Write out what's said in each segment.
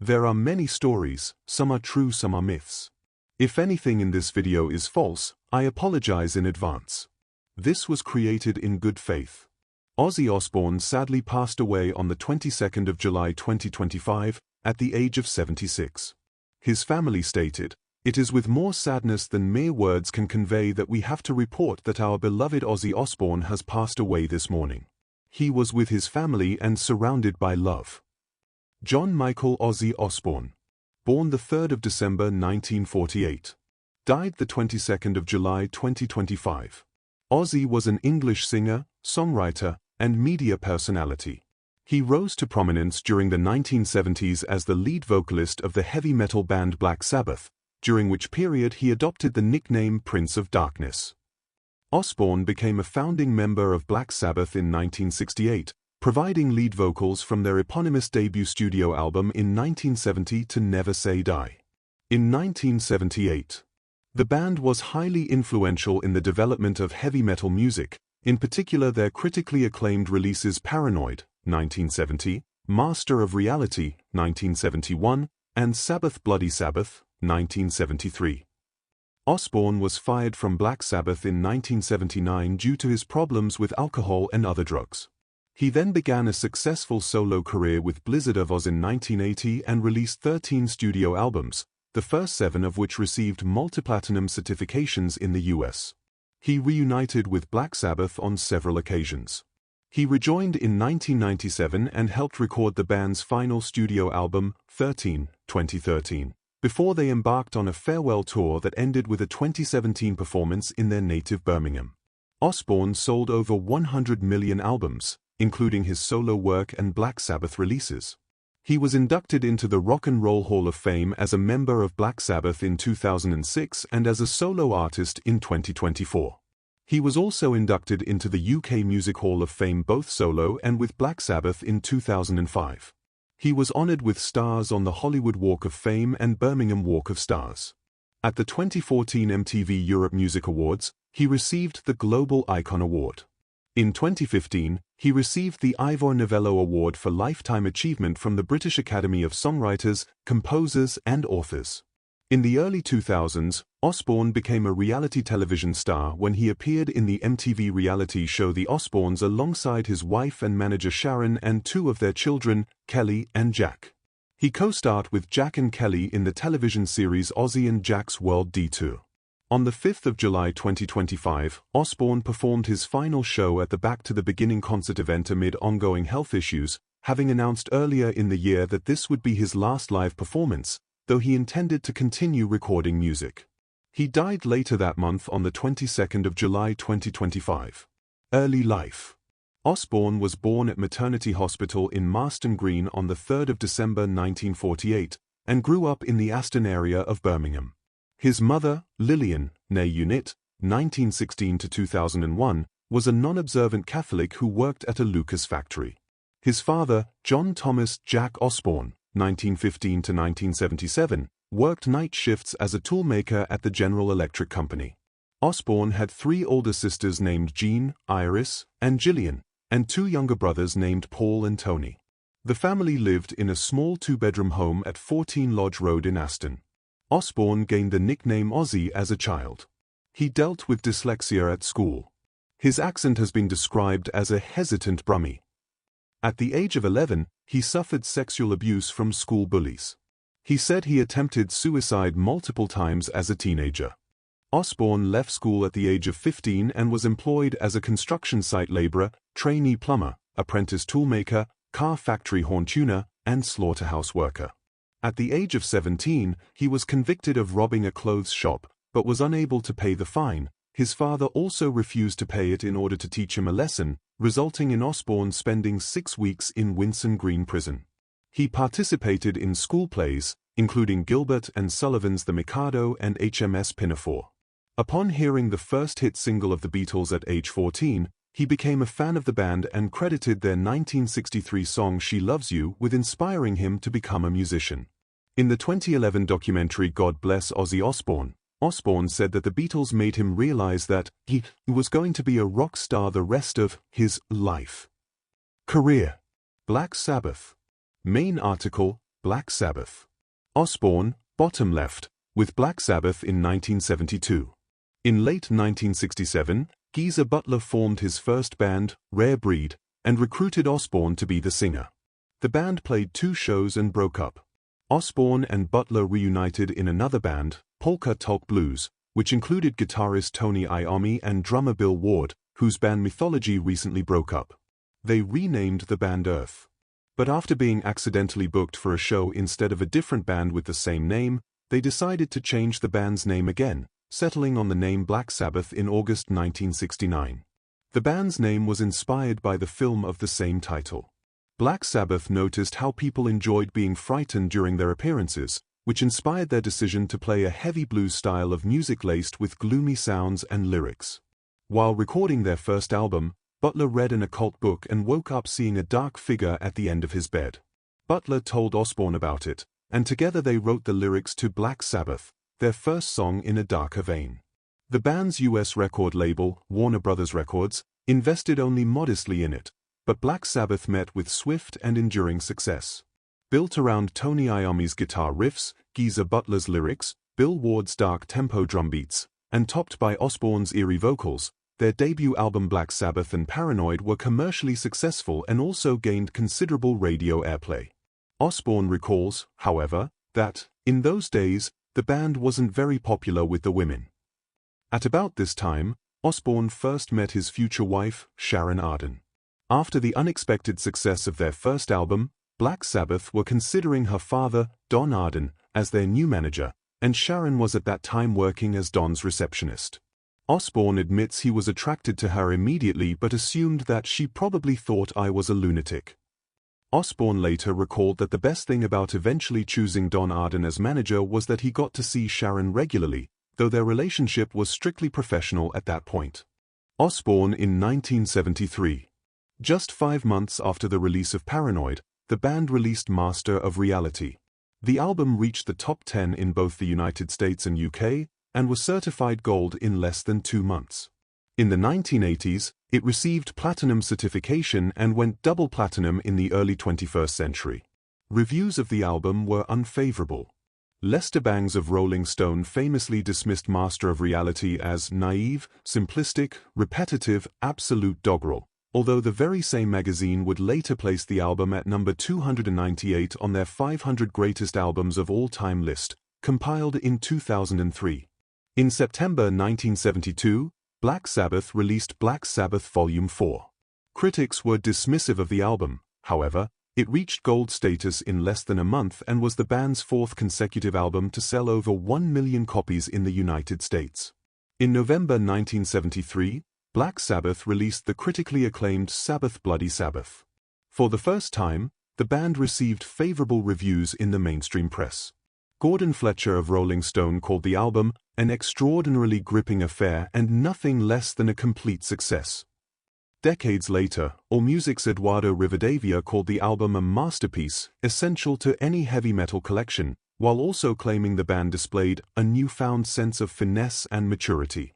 There are many stories, some are true, some are myths. If anything in this video is false, I apologize in advance. This was created in good faith. Ozzy Osbourne sadly passed away on the 22nd of July 2025, at the age of 76. His family stated, "It is with more sadness than mere words can convey that we have to report that our beloved Ozzy Osbourne has passed away this morning. He was with his family and surrounded by love." John Michael Ozzy Osbourne. Born the 3rd of December 1948. Died the 22nd of July 2025. Ozzy was an English singer, songwriter, and media personality. He rose to prominence during the 1970s as the lead vocalist of the heavy metal band Black Sabbath, during which period he adopted the nickname Prince of Darkness. Osbourne became a founding member of Black Sabbath in 1968, providing lead vocals from their eponymous debut studio album in 1970 to Never Say Die. In 1978, the band was highly influential in the development of heavy metal music, in particular their critically acclaimed releases Paranoid, 1970, Master of Reality, 1971, and Sabbath Bloody Sabbath, 1973. Osbourne was fired from Black Sabbath in 1979 due to his problems with alcohol and other drugs. He then began a successful solo career with Blizzard of Ozz in 1980 and released 13 studio albums, the first 7 of which received multi-platinum certifications in the US. He reunited with Black Sabbath on several occasions. He rejoined in 1997 and helped record the band's final studio album, 13, 2013, before they embarked on a farewell tour that ended with a 2017 performance in their native Birmingham. Osbourne sold over 100 million albums, including his solo work and Black Sabbath releases. He was inducted into the Rock and Roll Hall of Fame as a member of Black Sabbath in 2006 and as a solo artist in 2024. He was also inducted into the UK Music Hall of Fame both solo and with Black Sabbath in 2005. He was honored with stars on the Hollywood Walk of Fame and Birmingham Walk of Stars. At the 2014 MTV Europe Music Awards, he received the Global Icon Award. In 2015, he received the Ivor Novello Award for Lifetime Achievement from the British Academy of Songwriters, Composers and Authors. In the early 2000s, Osbourne became a reality television star when he appeared in the MTV reality show The Osbournes alongside his wife and manager Sharon and 2 of their children, Kelly and Jack. He co-starred with Jack and Kelly in the television series Ozzy and Jack's World Detour. On the 5th of July 2025, Osbourne performed his final show at the Back to the Beginning concert event amid ongoing health issues, having announced earlier in the year that this would be his last live performance, though he intended to continue recording music. He died later that month on the 22nd of July 2025. Early life. Osbourne was born at Maternity Hospital in Marston Green on the 3rd of December 1948, and grew up in the Aston area of Birmingham. His mother, Lillian, née Unit, 1916 to 2001, was a non-observant Catholic who worked at a Lucas factory. His father, John Thomas Jack Osbourne, 1915 to 1977, worked night shifts as a toolmaker at the General Electric Company. Osbourne had 3 older sisters named Jean, Iris, and Gillian, and 2 younger brothers named Paul and Tony. The family lived in a small 2-bedroom home at 14 Lodge Road in Aston. Osbourne gained the nickname Ozzy as a child. He dealt with dyslexia at school. His accent has been described as a hesitant Brummie. At the age of 11, he suffered sexual abuse from school bullies. He said he attempted suicide multiple times as a teenager. Osbourne left school at the age of 15 and was employed as a construction site laborer, trainee plumber, apprentice toolmaker, car factory horn tuner, and slaughterhouse worker. At the age of 17, he was convicted of robbing a clothes shop, but was unable to pay the fine. His father also refused to pay it in order to teach him a lesson, resulting in Osbourne spending 6 weeks in Winson Green Prison. He participated in school plays, including Gilbert and Sullivan's The Mikado and HMS Pinafore. Upon hearing the first hit single of the Beatles at age 14, he became a fan of the band and credited their 1963 song She Loves You with inspiring him to become a musician. In the 2011 documentary God Bless Ozzy Osbourne, Osbourne said that the Beatles made him realize that he was going to be a rock star the rest of his life. Career. Black Sabbath. Main article, Black Sabbath. Osbourne, bottom left, with Black Sabbath in 1972. In late 1967, Geezer Butler formed his first band, Rare Breed, and recruited Osbourne to be the singer. The band played 2 shows and broke up. Osbourne and Butler reunited in another band, Polka Tulk Blues, which included guitarist Tony Iommi and drummer Bill Ward, whose band Mythology recently broke up. They renamed the band Earth. But after being accidentally booked for a show instead of a different band with the same name, they decided to change the band's name again, settling on the name Black Sabbath in August 1969. The band's name was inspired by the film of the same title. Black Sabbath noticed how people enjoyed being frightened during their appearances, which inspired their decision to play a heavy blues style of music laced with gloomy sounds and lyrics. While recording their first album, Butler read an occult book and woke up seeing a dark figure at the end of his bed. Butler told Osbourne about it, and together they wrote the lyrics to Black Sabbath, their first song in a darker vein. The band's US record label, Warner Brothers Records, invested only modestly in it, but Black Sabbath met with swift and enduring success. Built around Tony Iommi's guitar riffs, Geezer Butler's lyrics, Bill Ward's dark tempo drum beats, and topped by Osbourne's eerie vocals, their debut album Black Sabbath and Paranoid were commercially successful and also gained considerable radio airplay. Osbourne recalls, however, that, in those days, the band wasn't very popular with the women. At about this time, Osbourne first met his future wife, Sharon Arden. After the unexpected success of their first album, Black Sabbath were considering her father, Don Arden, as their new manager, and Sharon was at that time working as Don's receptionist. Osbourne admits he was attracted to her immediately but assumed that she probably thought I was a lunatic. Osbourne later recalled that the best thing about eventually choosing Don Arden as manager was that he got to see Sharon regularly, though their relationship was strictly professional at that point. Osbourne in 1973. Just 5 months after the release of Paranoid, the band released Master of Reality. The album reached the top 10 in both the United States and UK, and was certified gold in less than 2 months. In the 1980s, it received platinum certification and went double platinum in the early 21st century. Reviews of the album were unfavorable. Lester Bangs of Rolling Stone famously dismissed Master of Reality as naive, simplistic, repetitive, absolute doggerel, although the very same magazine would later place the album at number 298 on their 500 Greatest Albums of All Time list, compiled in 2003. In September 1972, Black Sabbath released Black Sabbath Volume 4. Critics were dismissive of the album, however. It reached gold status in less than a month and was the band's 4th consecutive album to sell over 1 million copies in the United States. In November 1973, Black Sabbath released the critically acclaimed Sabbath Bloody Sabbath. For the first time, the band received favorable reviews in the mainstream press. Gordon Fletcher of Rolling Stone called the album an extraordinarily gripping affair and nothing less than a complete success. Decades later, AllMusic's Eduardo Rivadavia called the album a masterpiece, essential to any heavy metal collection, while also claiming the band displayed a newfound sense of finesse and maturity.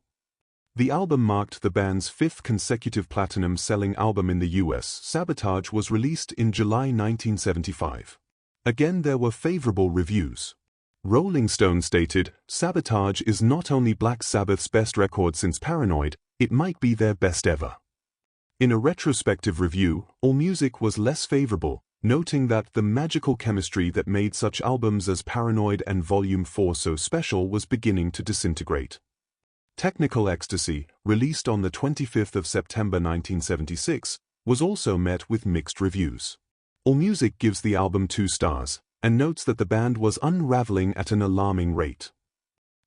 The album marked the band's 5th consecutive platinum-selling album in the US. Sabotage was released in July 1975. Again, there were favorable reviews. Rolling Stone stated, "Sabotage is not only Black Sabbath's best record since Paranoid, it might be their best ever." In a retrospective review, AllMusic was less favorable, noting that the magical chemistry that made such albums as Paranoid and Volume 4 so special was beginning to disintegrate. Technical Ecstasy, released on the 25th of September 1976, was also met with mixed reviews. AllMusic gives the album 2 stars, and notes that the band was unraveling at an alarming rate.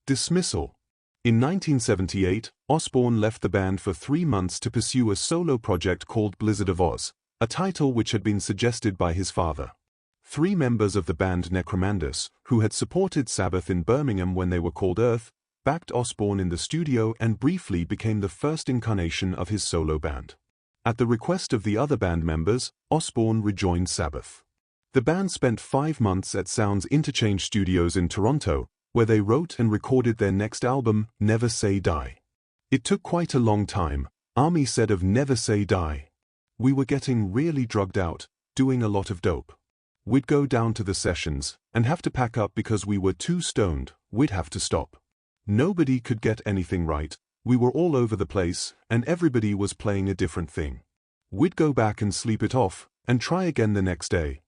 Dismissal. In 1978, Osbourne left the band for 3 months to pursue a solo project called Blizzard of Oz, a title which had been suggested by his father. 3 members of the band Necromandus, who had supported Sabbath in Birmingham when they were called Earth, backed Osbourne in the studio and briefly became the first incarnation of his solo band. At the request of the other band members, Osbourne rejoined Sabbath. The band spent 5 months at Sounds Interchange Studios in Toronto, where they wrote and recorded their next album, Never Say Die. "It took quite a long time," Army said of Never Say Die. "We were getting really drugged out, doing a lot of dope. We'd go down to the sessions, and have to pack up because we were too stoned, we'd have to stop. Nobody could get anything right, we were all over the place, and everybody was playing a different thing. We'd go back and sleep it off, and try again the next day.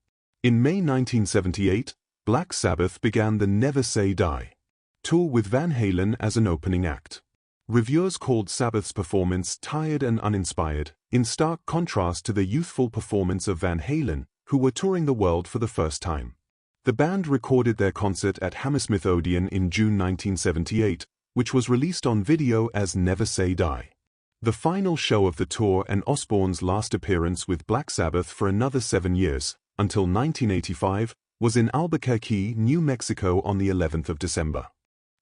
In May 1978, Black Sabbath began the Never Say Die tour with Van Halen as an opening act. Reviewers called Sabbath's performance tired and uninspired, in stark contrast to the youthful performance of Van Halen, who were touring the world for the first time. The band recorded their concert at Hammersmith Odeon in June 1978, which was released on video as Never Say Die. The final show of the tour and Osbourne's last appearance with Black Sabbath for another 7 years, until 1985, was in Albuquerque, New Mexico on the 11th of December.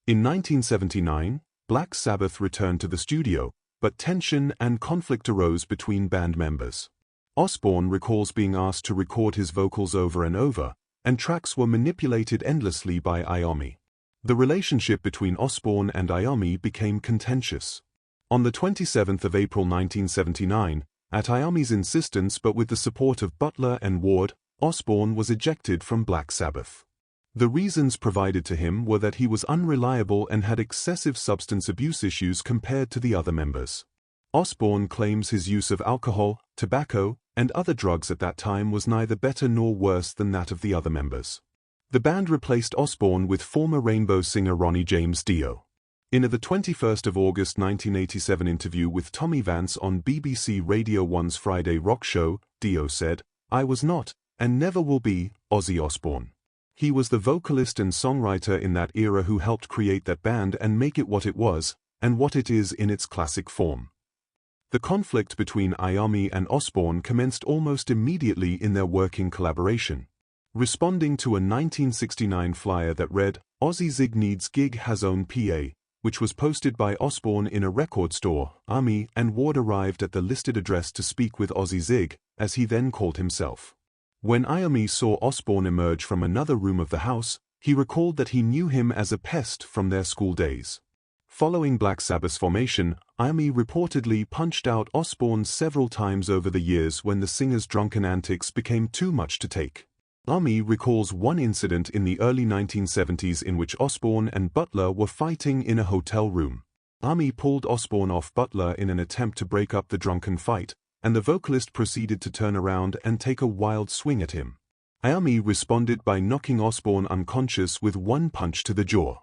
In 1979, Black Sabbath returned to the studio, but tension and conflict arose between band members. Osbourne recalls being asked to record his vocals over and over, and tracks were manipulated endlessly by Iommi. The relationship between Osbourne and Iommi became contentious. On the 27th of April 1979, at Iommi's insistence but with the support of Butler and Ward, Osbourne was ejected from Black Sabbath. The reasons provided to him were that he was unreliable and had excessive substance abuse issues compared to the other members. Osbourne claims his use of alcohol, tobacco, and other drugs at that time was neither better nor worse than that of the other members. The band replaced Osbourne with former Rainbow singer Ronnie James Dio. In a 21st of August 1987 interview with Tommy Vance on BBC Radio 1's Friday Rock Show, Dio said, "I was not, and never will be, Ozzy Osbourne. He was the vocalist and songwriter in that era who helped create that band and make it what it was, and what it is in its classic form." The conflict between Iommi and Osbourne commenced almost immediately in their working collaboration. Responding to a 1969 flyer that read, "Ozzy Zig needs gig has own PA," which was posted by Osbourne in a record store, Iommi and Ward arrived at the listed address to speak with Ozzy Zig, as he then called himself. When Iommi saw Osbourne emerge from another room of the house, he recalled that he knew him as a pest from their school days. Following Black Sabbath's formation, Iommi reportedly punched out Osbourne several times over the years when the singer's drunken antics became too much to take. Iommi recalls one incident in the early 1970s in which Osbourne and Butler were fighting in a hotel room. Iommi pulled Osbourne off Butler in an attempt to break up the drunken fight, and the vocalist proceeded to turn around and take a wild swing at him. Iommi responded by knocking Osbourne unconscious with one punch to the jaw.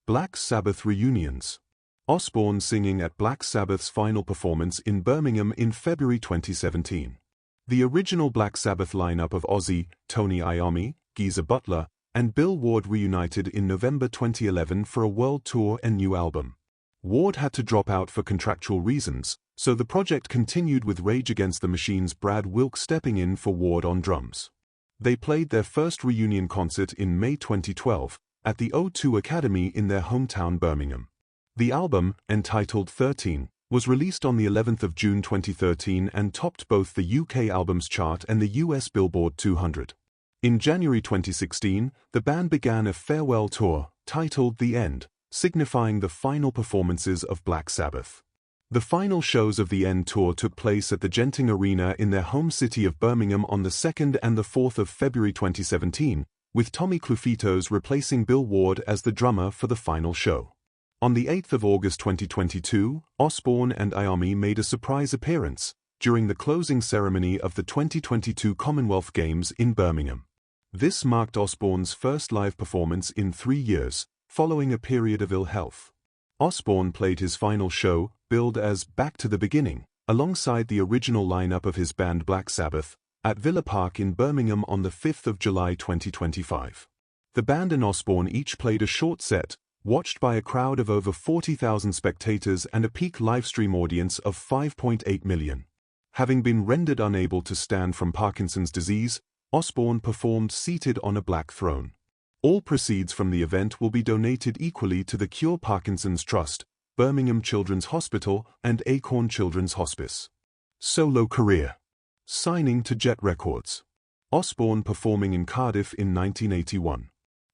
Black Sabbath reunions. Osbourne singing at Black Sabbath's final performance in Birmingham in February 2017. The original Black Sabbath lineup of Ozzy, Tony Iommi, Geezer Butler, and Bill Ward reunited in November 2011 for a world tour and new album. Ward had to drop out for contractual reasons, so the project continued with Rage Against the Machine's Brad Wilk stepping in for Ward on drums. They played their first reunion concert in May 2012, at the O2 Academy in their hometown Birmingham. The album, entitled 13, was released on the 11th of June 2013 and topped both the UK Albums Chart and the US Billboard 200. In January 2016, the band began a farewell tour, titled The End, signifying the final performances of Black Sabbath. The final shows of the End tour took place at the Genting Arena in their home city of Birmingham on the 2nd and the 4th of February 2017, with Tommy Clufitos replacing Bill Ward as the drummer for the final show. On the 8th of August 2022, Osbourne and Iommi made a surprise appearance during the closing ceremony of the 2022 Commonwealth Games in Birmingham. This marked Osbourne's first live performance in 3 years, following a period of ill health. Osbourne played his final show, billed as Back to the Beginning, alongside the original lineup of his band Black Sabbath, at Villa Park in Birmingham on the 5th of July 2025. The band and Osbourne each played a short set, watched by a crowd of over 40,000 spectators and a peak livestream audience of 5.8 million. Having been rendered unable to stand from Parkinson's disease, Osbourne performed seated on a black throne. All proceeds from the event will be donated equally to the Cure Parkinson's Trust, Birmingham Children's Hospital, and Acorn Children's Hospice. Solo career. Signing to Jet Records. Osbourne performing in Cardiff in 1981.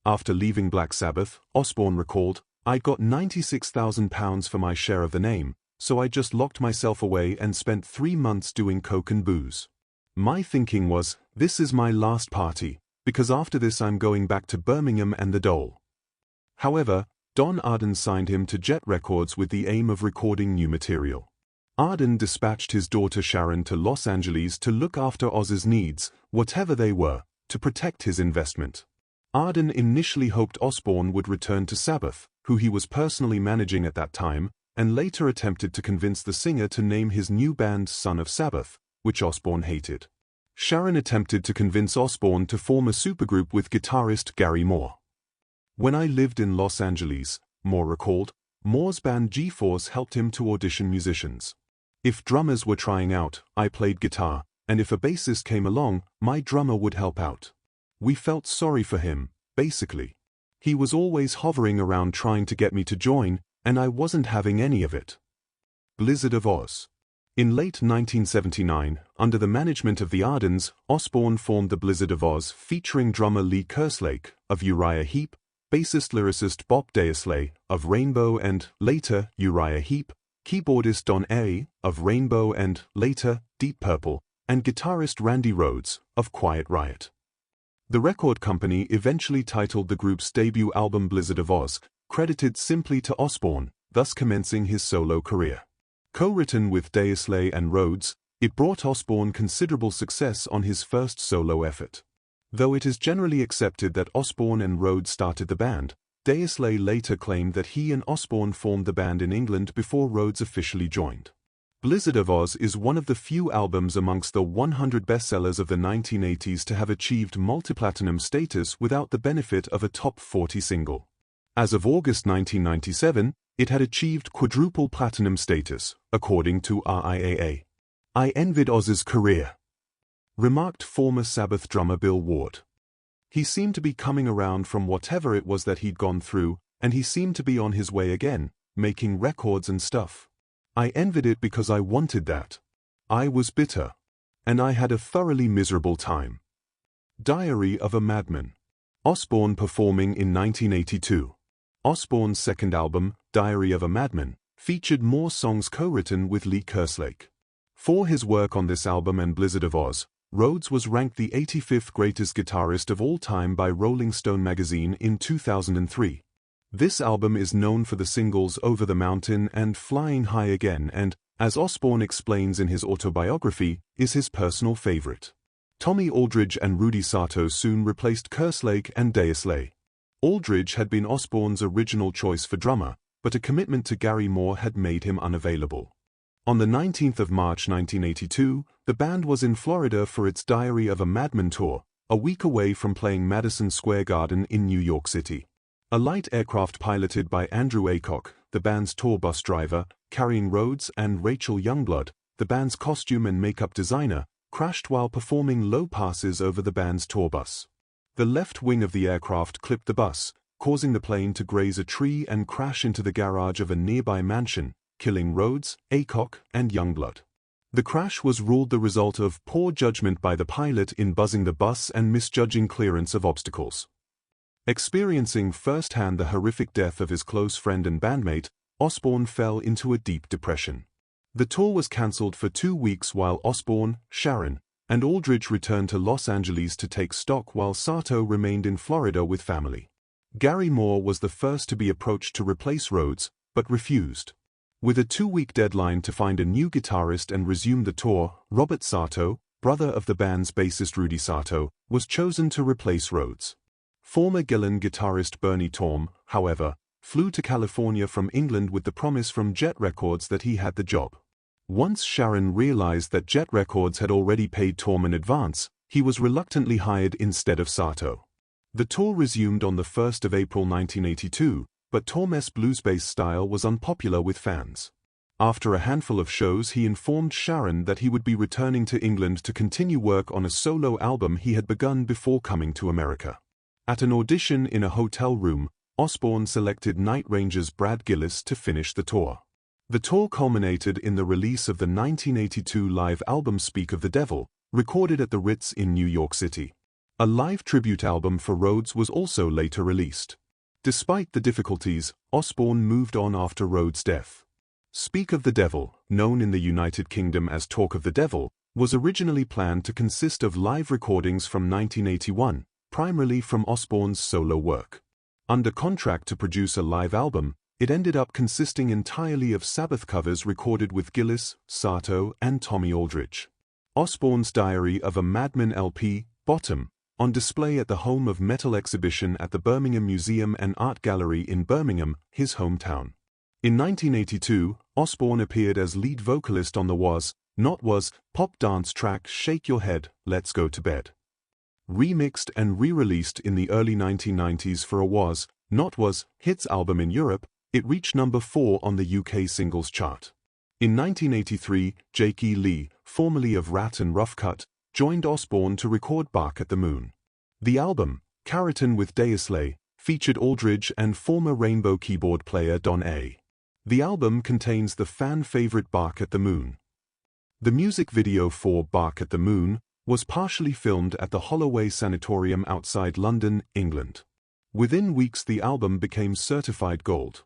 After leaving Black Sabbath, Osbourne recalled, "I'd got £96,000 for my share of the name, so I just locked myself away and spent 3 months doing coke and booze. My thinking was, this is my last party, because after this I'm going back to Birmingham and the Dole." However, Don Arden signed him to Jet Records with the aim of recording new material. Arden dispatched his daughter Sharon to Los Angeles to look after Oz's needs, whatever they were, to protect his investment. Arden initially hoped Osbourne would return to Sabbath, who he was personally managing at that time, and later attempted to convince the singer to name his new band Son of Sabbath, which Osbourne hated. Sharon attempted to convince Osbourne to form a supergroup with guitarist Gary Moore. "When I lived in Los Angeles," Moore recalled, Moore's band G-Force helped him to audition musicians. "If drummers were trying out, I played guitar, and if a bassist came along, my drummer would help out. We felt sorry for him, basically. He was always hovering around trying to get me to join, and I wasn't having any of it." Blizzard of Ozz. In late 1979, under the management of the Ardens, Osbourne formed the Blizzard of Ozz, featuring drummer Lee Kerslake of Uriah Heep, bassist-lyricist Bob Daisley of Rainbow and, later, Uriah Heep, keyboardist Don Airey of Rainbow and, later, Deep Purple, and guitarist Randy Rhoads of Quiet Riot. The record company eventually titled the group's debut album Blizzard of Ozz, credited simply to Osbourne, thus commencing his solo career. Co-written with Daisley and Rhoads, it brought Osbourne considerable success on his first solo effort. Though it is generally accepted that Osbourne and Rhoads started the band, Daisley later claimed that he and Osbourne formed the band in England before Rhoads officially joined. Blizzard of Ozz is one of the few albums amongst the 100 bestsellers of the 1980s to have achieved multi-platinum status without the benefit of a top 40 single. As of August 1997, it had achieved quadruple platinum status, according to RIAA. "I envied Oz's career," remarked former Sabbath drummer Bill Ward. "He seemed to be coming around from whatever it was that he'd gone through, and he seemed to be on his way again, making records and stuff. I envied it because I wanted that. I was bitter. And I had a thoroughly miserable time." Diary of a Madman. Osbourne performing in 1982. Osbourne's second album, Diary of a Madman, featured more songs co-written with Lee Kerslake. For his work on this album and Blizzard of Ozz, Rhoads was ranked the 85th greatest guitarist of all time by Rolling Stone magazine in 2003. This album is known for the singles Over the Mountain and Flying High Again and, as Osbourne explains in his autobiography, is his personal favorite. Tommy Aldridge and Rudy Sato soon replaced Kerslake and Daisley. Aldridge had been Osbourne's original choice for drummer, but a commitment to Gary Moore had made him unavailable. On the 19th of March 1982, the band was in Florida for its Diary of a Madman tour, a week away from playing Madison Square Garden in New York City. A light aircraft piloted by Andrew Aycock, the band's tour bus driver, carrying Rhoads and Rachel Youngblood, the band's costume and makeup designer, crashed while performing low passes over the band's tour bus. The left wing of the aircraft clipped the bus, causing the plane to graze a tree and crash into the garage of a nearby mansion, killing Rhoads, Aycock, and Youngblood. The crash was ruled the result of poor judgment by the pilot in buzzing the bus and misjudging clearance of obstacles. Experiencing firsthand the horrific death of his close friend and bandmate, Osbourne fell into a deep depression. The tour was cancelled for 2 weeks while Osbourne, Sharon, and Aldridge returned to Los Angeles to take stock while Sato remained in Florida with family. Gary Moore was the first to be approached to replace Rhoads, but refused. With a 2-week deadline to find a new guitarist and resume the tour, Robert Sato, brother of the band's bassist Rudy Sato, was chosen to replace Rhoads. Former Gillan guitarist Bernie Torme, however, flew to California from England with the promise from Jet Records that he had the job. Once Sharon realized that Jet Records had already paid Torme in advance, he was reluctantly hired instead of Sato. The tour resumed on the 1st of April 1982, but Torme's blues-based style was unpopular with fans. After a handful of shows, he informed Sharon that he would be returning to England to continue work on a solo album he had begun before coming to America. At an audition in a hotel room, Osbourne selected Night Ranger's Brad Gillis to finish the tour. The tour culminated in the release of the 1982 live album Speak of the Devil, recorded at the Ritz in New York City. A live tribute album for Rhoads was also later released. Despite the difficulties, Osbourne moved on after Rhoads' death. Speak of the Devil, known in the United Kingdom as Talk of the Devil, was originally planned to consist of live recordings from 1981, primarily from Osbourne's solo work. Under contract to produce a live album, it ended up consisting entirely of Sabbath covers recorded with Gillis, Sato, and Tommy Aldridge. Osbourne's Diary of a Madman LP, Bottom, on display at the Home of Metal exhibition at the Birmingham Museum and Art Gallery in Birmingham, his hometown. In 1982, Osbourne appeared as lead vocalist on the Was, Not Was, pop dance track Shake Your Head, Let's Go to Bed. Remixed and re-released in the early 1990s for a Was, Not Was hits album in Europe, it reached number 4 on the UK singles chart. In 1983, Jake E. Lee, formerly of Rat and Rough Cut, joined Osbourne to record Bark at the Moon. The album, Carroton with Daisley, featured Aldridge and former Rainbow keyboard player Don A. The album contains the fan-favorite Bark at the Moon. The music video for Bark at the Moon was partially filmed at the Holloway Sanatorium outside London, England. Within weeks the album became certified gold.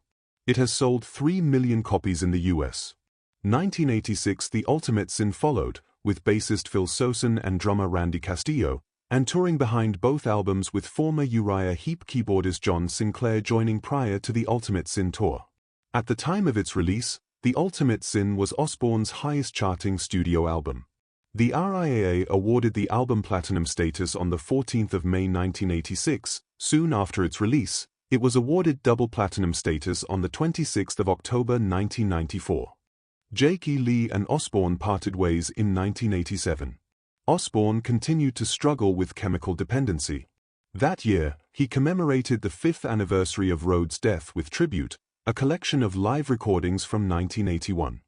It has sold 3 million copies in the US. 1986 The Ultimate Sin followed, with bassist Phil Sosin and drummer Randy Castillo, and touring behind both albums with former Uriah Heep keyboardist John Sinclair joining prior to the Ultimate Sin tour. At the time of its release, The Ultimate Sin was Osbourne's highest-charting studio album. The RIAA awarded the album platinum status on the 14th of May 1986. Soon after its release, it was awarded double platinum status on the 26th of October 1994. Jake E. Lee and Osbourne parted ways in 1987. Osbourne continued to struggle with chemical dependency. That year, he commemorated the 5th anniversary of Rhodes' death with Tribute, a collection of live recordings from 1981.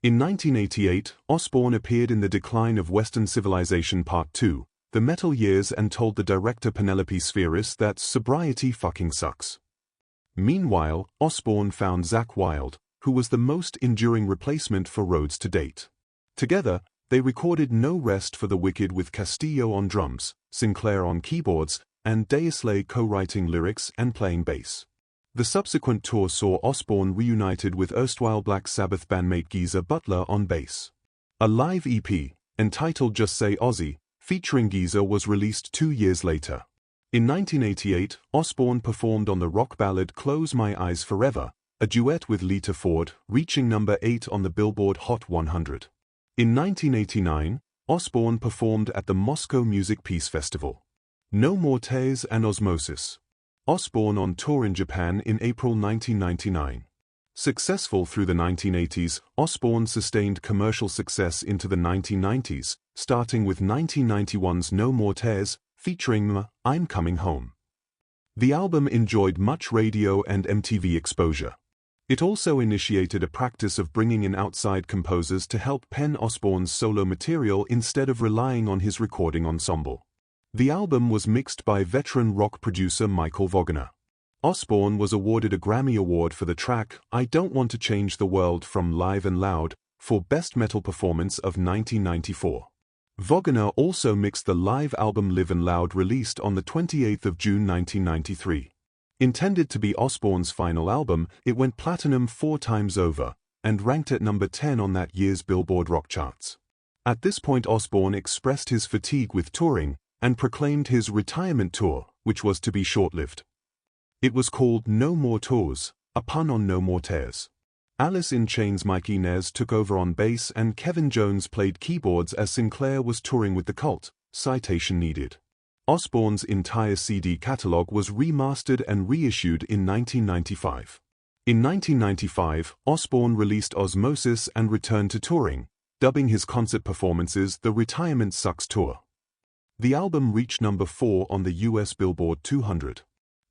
In 1988, Osbourne appeared in The Decline of Western Civilization Part 2, The Metal Years, and told the director Penelope Spheris that sobriety fucking sucks. Meanwhile, Osbourne found Zakk Wylde, who was the most enduring replacement for Rhodes to date. Together, they recorded No Rest for the Wicked with Castillo on drums, Sinclair on keyboards, and Daisley co-writing lyrics and playing bass. The subsequent tour saw Osbourne reunited with erstwhile Black Sabbath bandmate Geezer Butler on bass. A live EP, entitled Just Say Ozzy, featuring Geezer was released 2 years later. In 1988, Osbourne performed on the rock ballad Close My Eyes Forever, a duet with Lita Ford, reaching number 8 on the Billboard Hot 100. In 1989, Osbourne performed at the Moscow Music Peace Festival. No More Tears and Osmosis. Osbourne on tour in Japan in April 1999. Successful through the 1980s, Osbourne sustained commercial success into the 1990s, starting with 1991's No More Tears, featuring I'm Coming Home. The album enjoyed much radio and MTV exposure. It also initiated a practice of bringing in outside composers to help pen Osbourne's solo material instead of relying on his recording ensemble. The album was mixed by veteran rock producer Michael Wagner. Osbourne was awarded a Grammy Award for the track I Don't Want to Change the World from Live and Loud for Best Metal Performance of 1994. Wagner also mixed the live album Live and Loud, released on the 28th of June 1993. Intended to be Osbourne's final album, it went platinum 4 times over, and ranked at number 10 on that year's Billboard rock charts. At this point Osbourne expressed his fatigue with touring, and proclaimed his retirement tour, which was to be short-lived. It was called No More Tours, a pun on No More Tears. Alice in Chains' Mike Inez took over on bass and Kevin Jones played keyboards as Sinclair was touring with the Cult, citation needed. Osbourne's entire CD catalog was remastered and reissued in 1995. In 1995, Osbourne released Osmosis and returned to touring, dubbing his concert performances the Retirement Sucks Tour. The album reached number 4 on the US Billboard 200.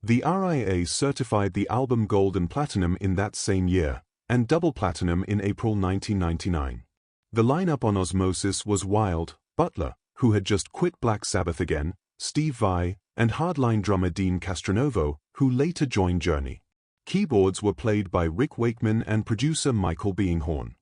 The RIAA certified the album gold and platinum in that same year, and double platinum in April 1999. The lineup on Osmosis was Wylde, Butler, who had just quit Black Sabbath again, Steve Vai, and hardline drummer Dean Castronovo, who later joined Journey. Keyboards were played by Rick Wakeman and producer Michael Beinghorn.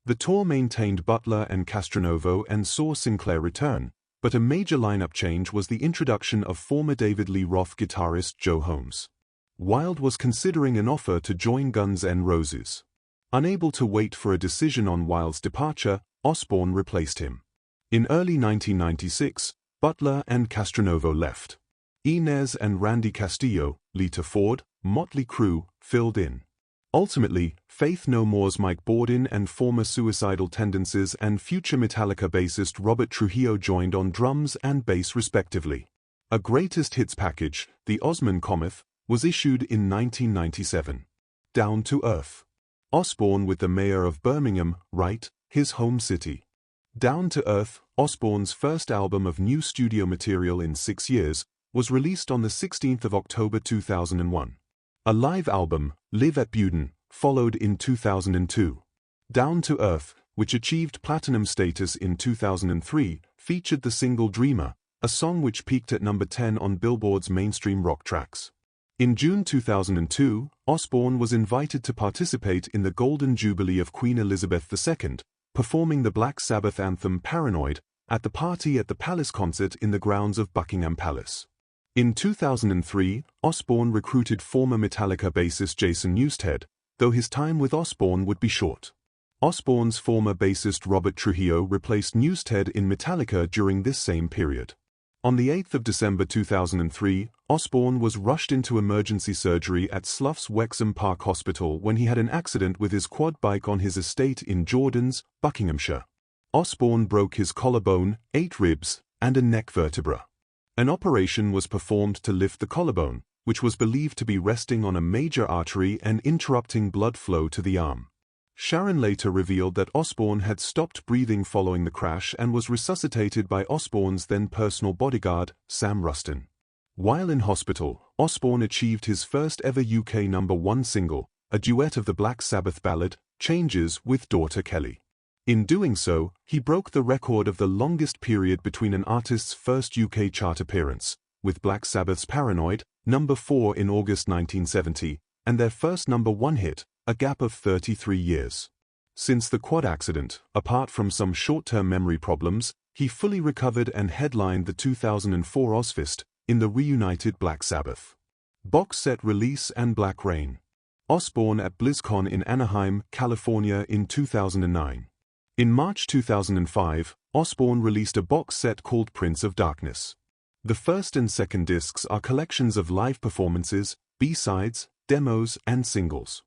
The tour maintained Butler and Castronovo and saw Sinclair return, but a major lineup change was the introduction of former David Lee Roth guitarist Joe Holmes. Wylde was considering an offer to join Guns N' Roses. Unable to wait for a decision on Wylde's departure, Osbourne replaced him. In early 1996, Butler and Castronovo left. Inez and Randy Castillo, Lita Ford, Motley Crue, filled in. Ultimately, Faith No More's Mike Bordin and former Suicidal Tendencies and future Metallica bassist Robert Trujillo joined on drums and bass respectively. A greatest hits package, the Osman Cometh, was issued in 1997. Down to Earth. Osbourne with the mayor of Birmingham, right, his home city. Down to Earth, Osbourne's first album of new studio material in 6 years, was released on the 16th of October 2001. A live album, Live at Buden, followed in 2002. Down to Earth, which achieved platinum status in 2003, featured the single Dreamer, a song which peaked at number 10 on Billboard's mainstream rock tracks. In June 2002, Osbourne was invited to participate in the Golden Jubilee of Queen Elizabeth II, performing the Black Sabbath anthem Paranoid, at the Party at the Palace concert in the grounds of Buckingham Palace. In 2003, Osbourne recruited former Metallica bassist Jason Newsted, though his time with Osbourne would be short. Osbourne's former bassist Robert Trujillo replaced Newsted in Metallica during this same period. On the 8th of December 2003, Osbourne was rushed into emergency surgery at Slough's Wexham Park Hospital when he had an accident with his quad bike on his estate in Jordans, Buckinghamshire. Osbourne broke his collarbone, 8 ribs, and a neck vertebra. An operation was performed to lift the collarbone, which was believed to be resting on a major artery and interrupting blood flow to the arm. Sharon later revealed that Osbourne had stopped breathing following the crash and was resuscitated by Osbourne's then personal bodyguard, Sam Ruston. While in hospital, Osbourne achieved his first ever UK #1 single, a duet of the Black Sabbath ballad, Changes, with daughter Kelly. In doing so, he broke the record of the longest period between an artist's first UK chart appearance, with Black Sabbath's Paranoid, number 4 in August 1970, and their first #1 hit, a gap of 33 years. Since the quad accident, apart from some short-term memory problems, he fully recovered and headlined the 2004 Ozfest in the reunited Black Sabbath box set release and Black Rain. Osbourne at BlizzCon in Anaheim, California in 2009. In March 2005, Osbourne released a box set called Prince of Darkness. The first and second discs are collections of live performances, B-sides, demos, and singles.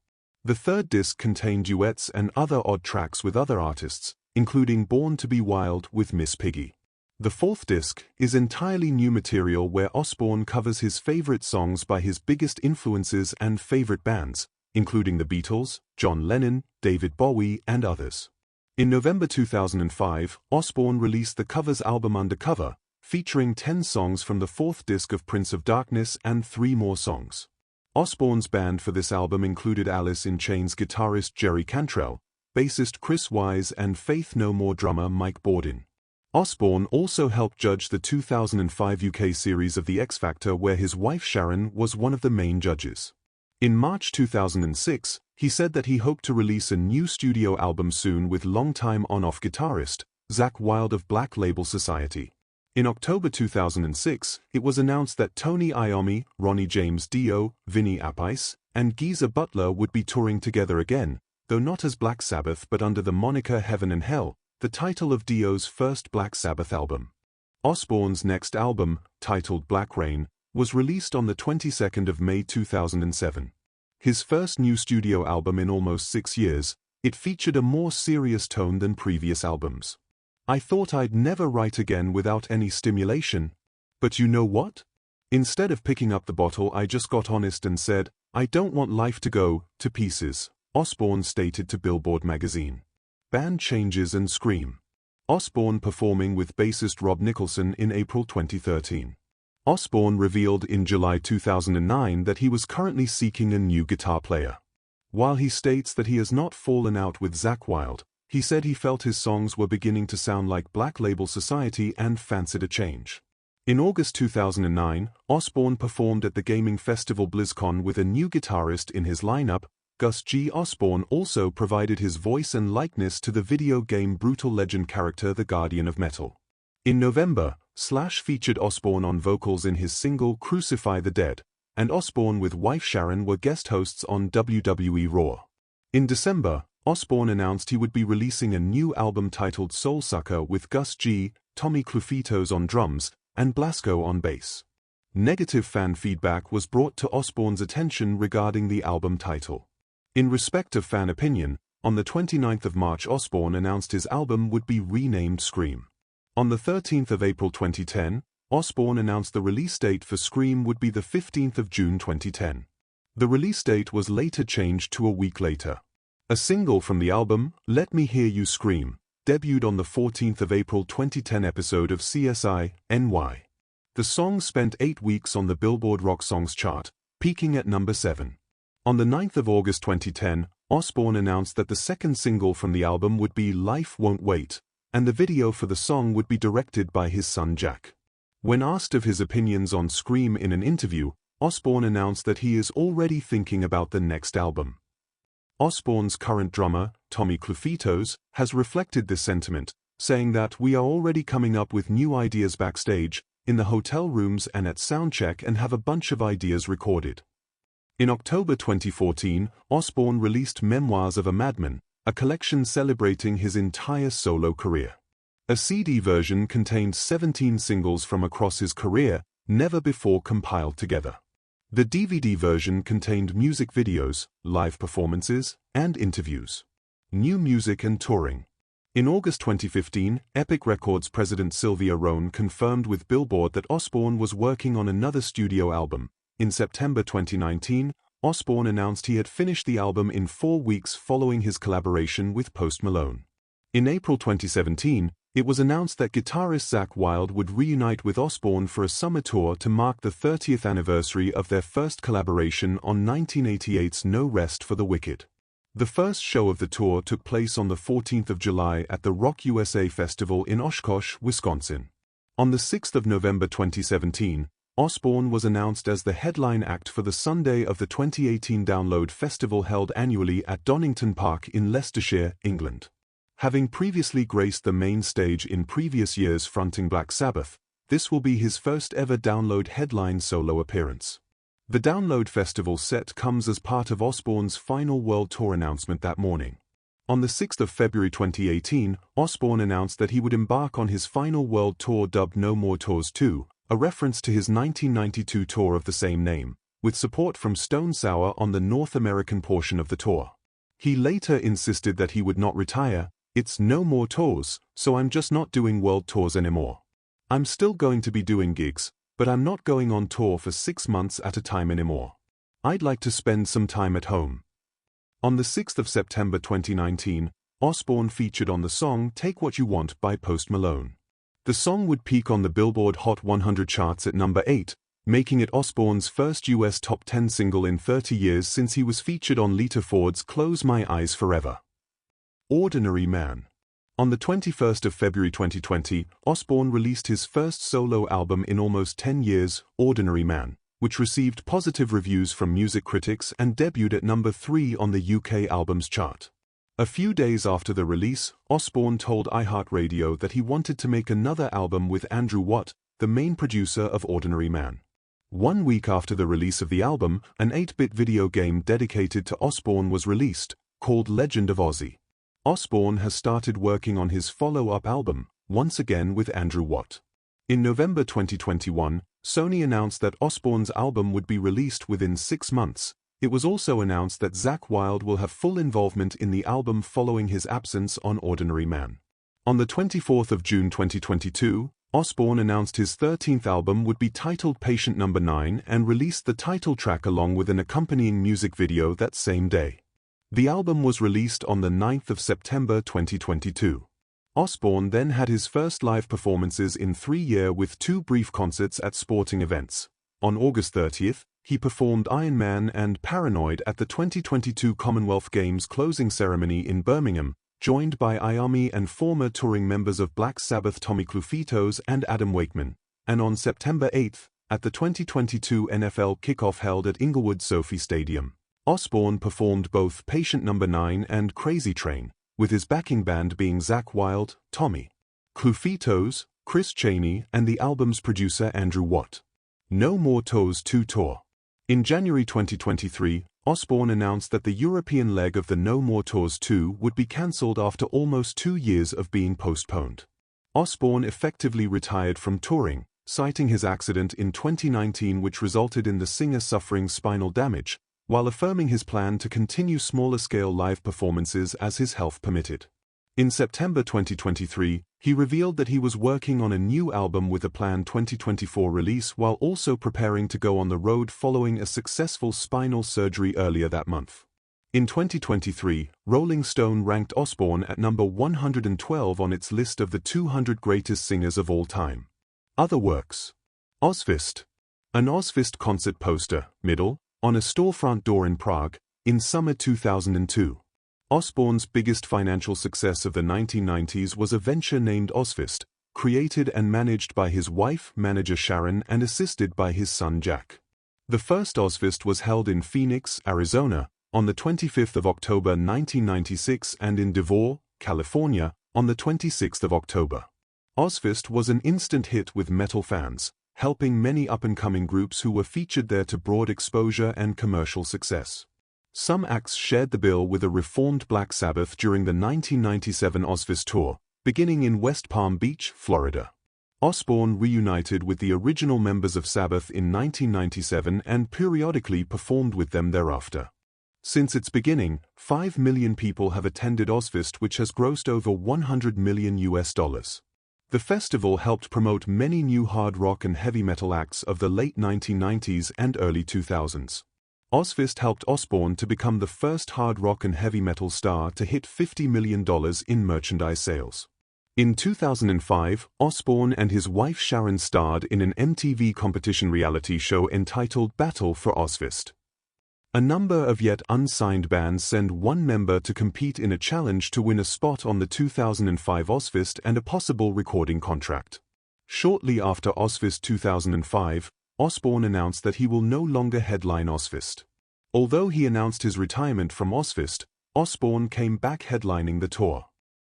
The third disc contained duets and other odd tracks with other artists, including Born to be Wild with Miss Piggy. The fourth disc is entirely new material where Osbourne covers his favorite songs by his biggest influences and favorite bands, including the Beatles, John Lennon, David Bowie, and others. In November 2005, Osbourne released the covers album Undercover, featuring 10 songs from the fourth disc of Prince of Darkness and 3 more songs. Osbourne's band for this album included Alice in Chains guitarist Jerry Cantrell, bassist Chris Wise and Faith No More drummer Mike Bordin. Osbourne also helped judge the 2005 UK series of The X Factor where his wife Sharon was one of the main judges. In March 2006, he said that he hoped to release a new studio album soon with longtime on-off guitarist, Zakk Wylde of Black Label Society. In October 2006, it was announced that Tony Iommi, Ronnie James Dio, Vinny Appice, and Geezer Butler would be touring together again, though not as Black Sabbath but under the moniker Heaven and Hell, the title of Dio's first Black Sabbath album. Osbourne's next album, titled Black Rain, was released on the 22nd of May 2007. His first new studio album in almost 6 years, it featured a more serious tone than previous albums. I thought I'd never write again without any stimulation. But you know what? Instead of picking up the bottle I just got honest and said, I don't want life to go to pieces, Osbourne stated to Billboard magazine. Band changes and Scream. Osbourne performing with bassist Rob Nicholson in April 2013. Osbourne revealed in July 2009 that he was currently seeking a new guitar player. While he states that he has not fallen out with Zakk Wylde, he said he felt his songs were beginning to sound like Black Label Society and fancied a change. In August 2009, Osbourne performed at the gaming festival BlizzCon with a new guitarist in his lineup. Gus G. Osbourne also provided his voice and likeness to the video game Brutal Legend character the Guardian of Metal. In November, Slash featured Osbourne on vocals in his single Crucify the Dead, and Osbourne with wife Sharon were guest hosts on WWE Raw. In December, Osbourne announced he would be releasing a new album titled Soulsucker with Gus G., Tommy Clufitos on drums, and Blasco on bass. Negative fan feedback was brought to Osbourne's attention regarding the album title. In respect of fan opinion, on the 29th of March Osbourne announced his album would be renamed Scream. On the 13th of April 2010, Osbourne announced the release date for Scream would be the 15th of June 2010. The release date was later changed to a week later. A single from the album, Let Me Hear You Scream, debuted on the 14th of April 2010 episode of CSI NY. The song spent 8 weeks on the Billboard Rock Songs chart, peaking at number 7. On the 9th of August 2010, Osbourne announced that the second single from the album would be Life Won't Wait, and the video for the song would be directed by his son Jack. When asked of his opinions on Scream in an interview, Osbourne announced that he is already thinking about the next album. Osbourne's current drummer, Tommy Clufitos, has reflected this sentiment, saying that we are already coming up with new ideas backstage, in the hotel rooms and at soundcheck, and have a bunch of ideas recorded. In October 2014, Osbourne released Memoirs of a Madman, a collection celebrating his entire solo career. A CD version contained 17 singles from across his career, never before compiled together. The DVD version contained music videos, live performances, and interviews. New music and touring. In August 2015, Epic Records president Sylvia Rhone confirmed with Billboard that Osbourne was working on another studio album. In September 2019, Osbourne announced he had finished the album in 4 weeks following his collaboration with Post Malone. In April 2017, it was announced that guitarist Zakk Wylde would reunite with Osbourne for a summer tour to mark the 30th anniversary of their first collaboration on 1988's No Rest for the Wicked. The first show of the tour took place on the 14th of July at the Rock USA Festival in Oshkosh, Wisconsin. On the 6th of November 2017, Osbourne was announced as the headline act for the Sunday of the 2018 Download Festival held annually at Donington Park in Leicestershire, England. Having previously graced the main stage in previous years fronting Black Sabbath, this will be his first ever Download headline solo appearance. The Download Festival set comes as part of Osbourne's final world tour announcement that morning. On the 6th of February 2018, Osbourne announced that he would embark on his final world tour dubbed No More Tours 2, a reference to his 1992 tour of the same name, with support from Stone Sour on the North American portion of the tour. He later insisted that he would not retire. It's no more tours, so I'm just not doing world tours anymore. I'm still going to be doing gigs, but I'm not going on tour for 6 months at a time anymore. I'd like to spend some time at home. On the 6th of September 2019, Osbourne featured on the song Take What You Want by Post Malone. The song would peak on the Billboard Hot 100 charts at number 8, making it Osbourne's first US top 10 single in 30 years since he was featured on Lita Ford's Close My Eyes Forever. Ordinary Man. On the 21st of February 2020, Osbourne released his first solo album in almost 10 years, Ordinary Man, which received positive reviews from music critics and debuted at number 3 on the UK Albums Chart. A few days after the release, Osbourne told iHeartRadio that he wanted to make another album with Andrew Watt, the main producer of Ordinary Man. 1 week after the release of the album, an 8-bit video game dedicated to Osbourne was released, called Legend of Ozzy. Osbourne has started working on his follow-up album, once again with Andrew Watt. In November 2021, Sony announced that Osbourne's album would be released within 6 months. It was also announced that Zakk Wylde will have full involvement in the album following his absence on Ordinary Man. On the 24th of June 2022, Osbourne announced his 13th album would be titled Patient No. 9 and released the title track along with an accompanying music video that same day. The album was released on the 9th of September 2022. Osbourne then had his first live performances in 3 years with 2 brief concerts at sporting events. On August 30th, he performed Iron Man and Paranoid at the 2022 Commonwealth Games closing ceremony in Birmingham, joined by Iommi and former touring members of Black Sabbath Tommy Clufitos and Adam Wakeman, and on September 8th, at the 2022 NFL kickoff held at Inglewood Sophie Stadium. Osbourne performed both Patient No. 9 and Crazy Train, with his backing band being Zakk Wylde, Tommy Clufitos, Chris Chaney and the album's producer Andrew Watt. No More Tours 2 tour. In January 2023, Osbourne announced that the European leg of the No More Tours 2 would be cancelled after almost 2 years of being postponed. Osbourne effectively retired from touring, citing his accident in 2019 which resulted in the singer suffering spinal damage, while affirming his plan to continue smaller-scale live performances as his health permitted. In September 2023, he revealed that he was working on a new album with a planned 2024 release while also preparing to go on the road following a successful spinal surgery earlier that month. In 2023, Rolling Stone ranked Osbourne at number 112 on its list of the 200 greatest singers of all time. Other works. Ozzfest. An Ozzfest concert poster, middle, on a storefront door in Prague, in summer 2002. Osbourne's biggest financial success of the 1990s was a venture named Ozzfest, created and managed by his wife, manager Sharon, and assisted by his son Jack. The first Ozzfest was held in Phoenix, Arizona, on the 25th of October 1996 and in Devore, California, on the 26th of October. Ozzfest was an instant hit with metal fans, helping many up-and-coming groups who were featured there to broad exposure and commercial success. Some acts shared the bill with a reformed Black Sabbath during the 1997 Ozzfest tour, beginning in West Palm Beach, Florida. Osbourne reunited with the original members of Sabbath in 1997 and periodically performed with them thereafter. Since its beginning, 5 million people have attended Ozzfest, which has grossed over $100 million. The festival helped promote many new hard rock and heavy metal acts of the late 1990s and early 2000s. Ozzfest helped Osbourne to become the first hard rock and heavy metal star to hit $50 million in merchandise sales. In 2005, Osbourne and his wife Sharon starred in an MTV competition reality show entitled Battle for Ozzfest. A number of yet unsigned bands send one member to compete in a challenge to win a spot on the 2005 Ozzfest and a possible recording contract. Shortly after Ozzfest 2005, Osbourne announced that he will no longer headline Ozzfest. Although he announced his retirement from Ozzfest, Osbourne came back headlining the tour.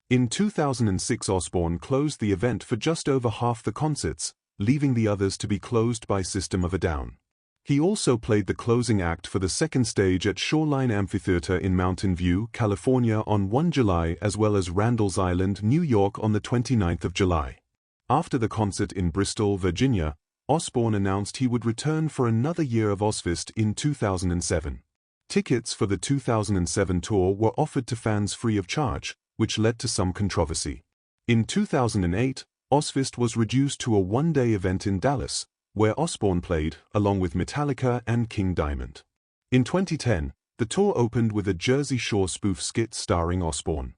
In 2006, Osbourne closed the event for just over half the concerts, leaving the others to be closed by System of a Down. He also played the closing act for the second stage at Shoreline Amphitheater in Mountain View, California on 1 July as well as Randall's Island, New York on the 29th of July. After the concert in Bristol, Virginia, Osbourne announced he would return for another year of Ozzfest in 2007. Tickets for the 2007 tour were offered to fans free of charge, which led to some controversy. In 2008, Ozzfest was reduced to a one-day event in Dallas, where Osbourne played, along with Metallica and King Diamond. In 2010, the tour opened with a Jersey Shore spoof skit starring Osbourne.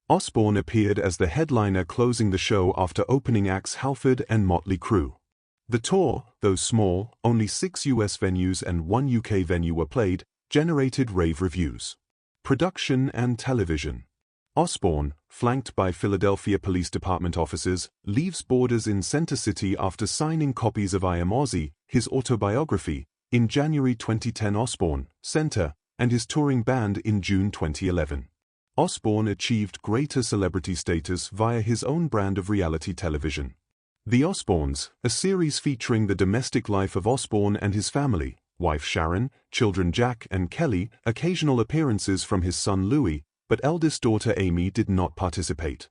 Osbourne appeared as the headliner closing the show after opening acts Halford and Motley Crue. The tour, though small, only 6 US venues and 1 UK venue were played, generated rave reviews. Production and television. Osbourne, flanked by Philadelphia Police Department officers, leaves borders in Center City after signing copies of I Am Ozzy, his autobiography, in January 2010. Osbourne, Center, and his touring band in June 2011. Osbourne achieved greater celebrity status via his own brand of reality television. The Osbournes, a series featuring the domestic life of Osbourne and his family, wife Sharon, children Jack and Kelly, occasional appearances from his son Louis, but eldest daughter Amy did not participate.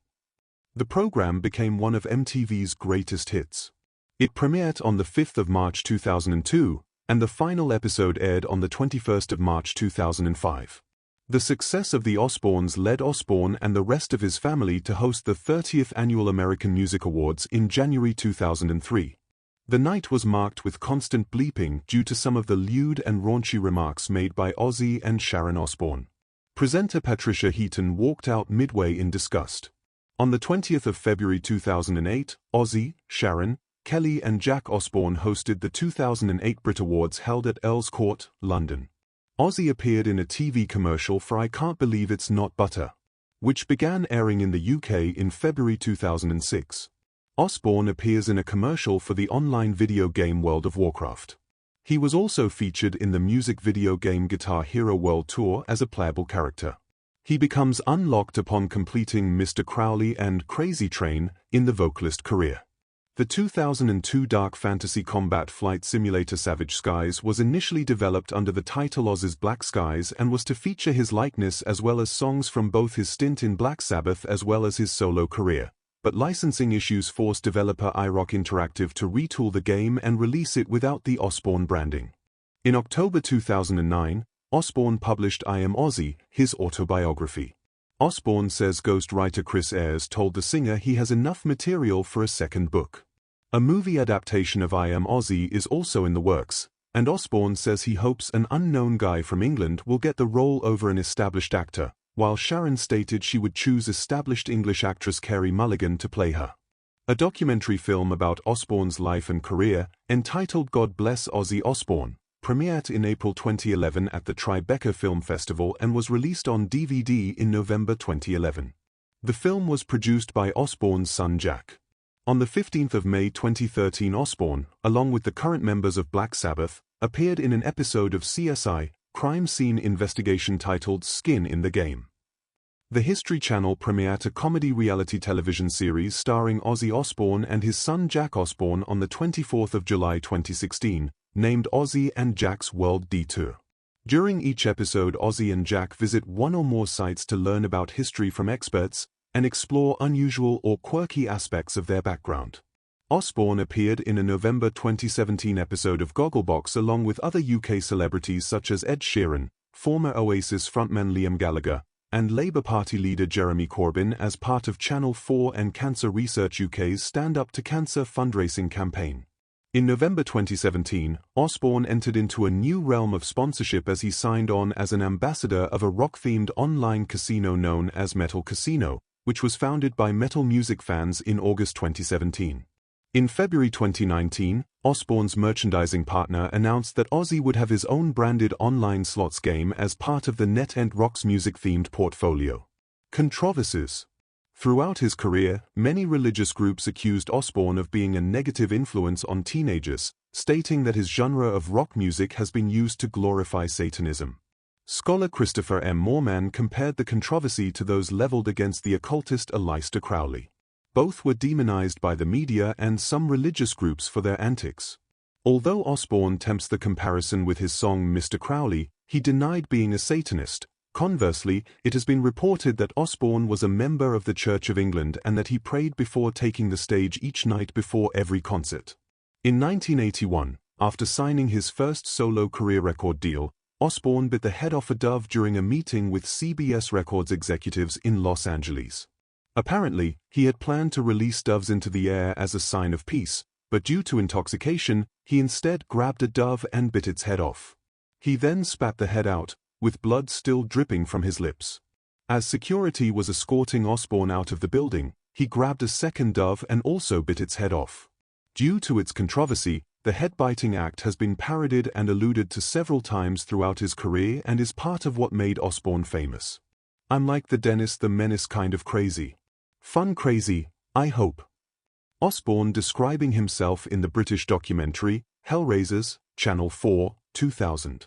The program became one of MTV's greatest hits. It premiered on the 5th of March 2002, and the final episode aired on the 21st of March 2005. The success of the Osbournes led Osbourne and the rest of his family to host the 30th Annual American Music Awards in January 2003. The night was marked with constant bleeping due to some of the lewd and raunchy remarks made by Ozzy and Sharon Osbourne. Presenter Patricia Heaton walked out midway in disgust. On the 20th of February 2008, Ozzy, Sharon, Kelly and Jack Osbourne hosted the 2008 Brit Awards held at Earls Court, London. Ozzy appeared in a TV commercial for I Can't Believe It's Not Butter, which began airing in the UK in February 2006. Osbourne appears in a commercial for the online video game World of Warcraft. He was also featured in the music video game Guitar Hero World Tour as a playable character. He becomes unlocked upon completing Mr. Crowley and Crazy Train in the vocalist career. The 2002 dark fantasy combat flight simulator Savage Skies was initially developed under the title Ozzy's Black Skies and was to feature his likeness as well as songs from both his stint in Black Sabbath as well as his solo career, but licensing issues forced developer iRock Interactive to retool the game and release it without the Osbourne branding. In October 2009, Osbourne published I Am Ozzy, his autobiography. Osbourne says ghostwriter Chris Ayres told the singer he has enough material for a second book. A movie adaptation of I Am Ozzy is also in the works, and Osbourne says he hopes an unknown guy from England will get the role over an established actor, while Sharon stated she would choose established English actress Carey Mulligan to play her. A documentary film about Osbourne's life and career, entitled God Bless Ozzy Osbourne, premiered in April 2011 at the Tribeca Film Festival and was released on DVD in November 2011. The film was produced by Osbourne's son Jack. On the 15th of May 2013, Osbourne, along with the current members of Black Sabbath, appeared in an episode of CSI, Crime Scene Investigation titled Skin in the Game. The History Channel premiered a comedy reality television series starring Ozzy Osbourne and his son Jack Osbourne on the 24th of July 2016, named Ozzy and Jack's World Detour. During each episode, Ozzy and Jack visit one or more sites to learn about history from experts and explore unusual or quirky aspects of their background. Osbourne appeared in a November 2017 episode of Gogglebox along with other UK celebrities such as Ed Sheeran, former Oasis frontman Liam Gallagher, and Labour Party leader Jeremy Corbyn as part of Channel 4 and Cancer Research UK's Stand Up to Cancer fundraising campaign. In November 2017, Osbourne entered into a new realm of sponsorship as he signed on as an ambassador of a rock-themed online casino known as Metal Casino, which was founded by metal music fans in August 2017. In February 2019, Osbourne's merchandising partner announced that Ozzy would have his own branded online slots game as part of the NetEnt Rocks music-themed portfolio. Controversies. Throughout his career, many religious groups accused Osbourne of being a negative influence on teenagers, stating that his genre of rock music has been used to glorify Satanism. Scholar Christopher M. Moorman compared the controversy to those leveled against the occultist Aleister Crowley. Both were demonized by the media and some religious groups for their antics. Although Osbourne tempts the comparison with his song Mr. Crowley, he denied being a Satanist. Conversely, it has been reported that Osbourne was a member of the Church of England and that he prayed before taking the stage each night before every concert. In 1981, after signing his first solo career record deal, Osbourne bit the head off a dove during a meeting with CBS Records executives in Los Angeles. Apparently, he had planned to release doves into the air as a sign of peace, but due to intoxication, he instead grabbed a dove and bit its head off. He then spat the head out, with blood still dripping from his lips. As security was escorting Osbourne out of the building, he grabbed a second dove and also bit its head off. Due to its controversy, the head-biting act has been parodied and alluded to several times throughout his career and is part of what made Osbourne famous. I'm like the Dennis the Menace kind of crazy. Fun crazy, I hope. Osbourne describing himself in the British documentary, Hellraisers, Channel 4, 2000.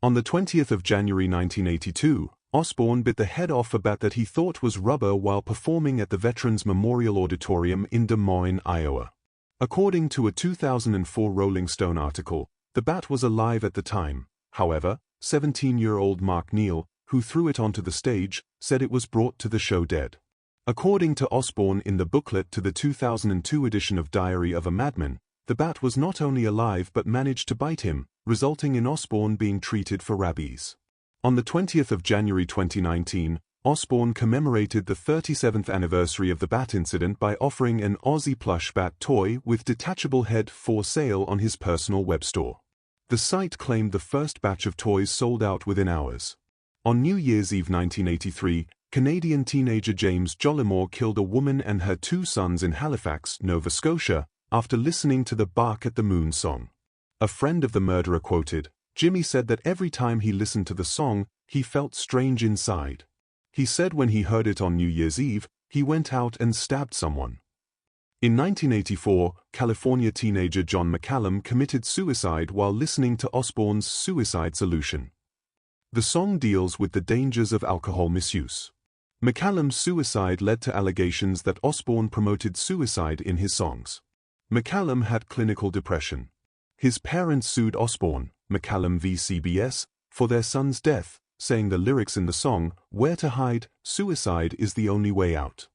On the 20th of January 1982, Osbourne bit the head off a bat that he thought was rubber while performing at the Veterans Memorial Auditorium in Des Moines, Iowa. According to a 2004 Rolling Stone article, the bat was alive at the time. However, 17-year-old Mark Neal, who threw it onto the stage, said it was brought to the show dead. According to Osbourne in the booklet to the 2002 edition of Diary of a Madman, the bat was not only alive but managed to bite him, resulting in Osbourne being treated for rabies. On the 20th of January 2019, Osbourne commemorated the 37th anniversary of the bat incident by offering an Ozzy plush bat toy with detachable head for sale on his personal web store. The site claimed the first batch of toys sold out within hours. On New Year's Eve 1983, Canadian teenager James Jollymore killed a woman and her 2 sons in Halifax, Nova Scotia, after listening to the Bark at the Moon song. A friend of the murderer quoted, "Jimmy said that every time he listened to the song, he felt strange inside. He said when he heard it on New Year's Eve, he went out and stabbed someone." In 1984, California teenager John McCallum committed suicide while listening to Osbourne's Suicide Solution. The song deals with the dangers of alcohol misuse. McCallum's suicide led to allegations that Osbourne promoted suicide in his songs. McCallum had clinical depression. His parents sued Osbourne, McCallum v. CBS, for their son's death, saying the lyrics in the song, "Where to hide, suicide is the only way out."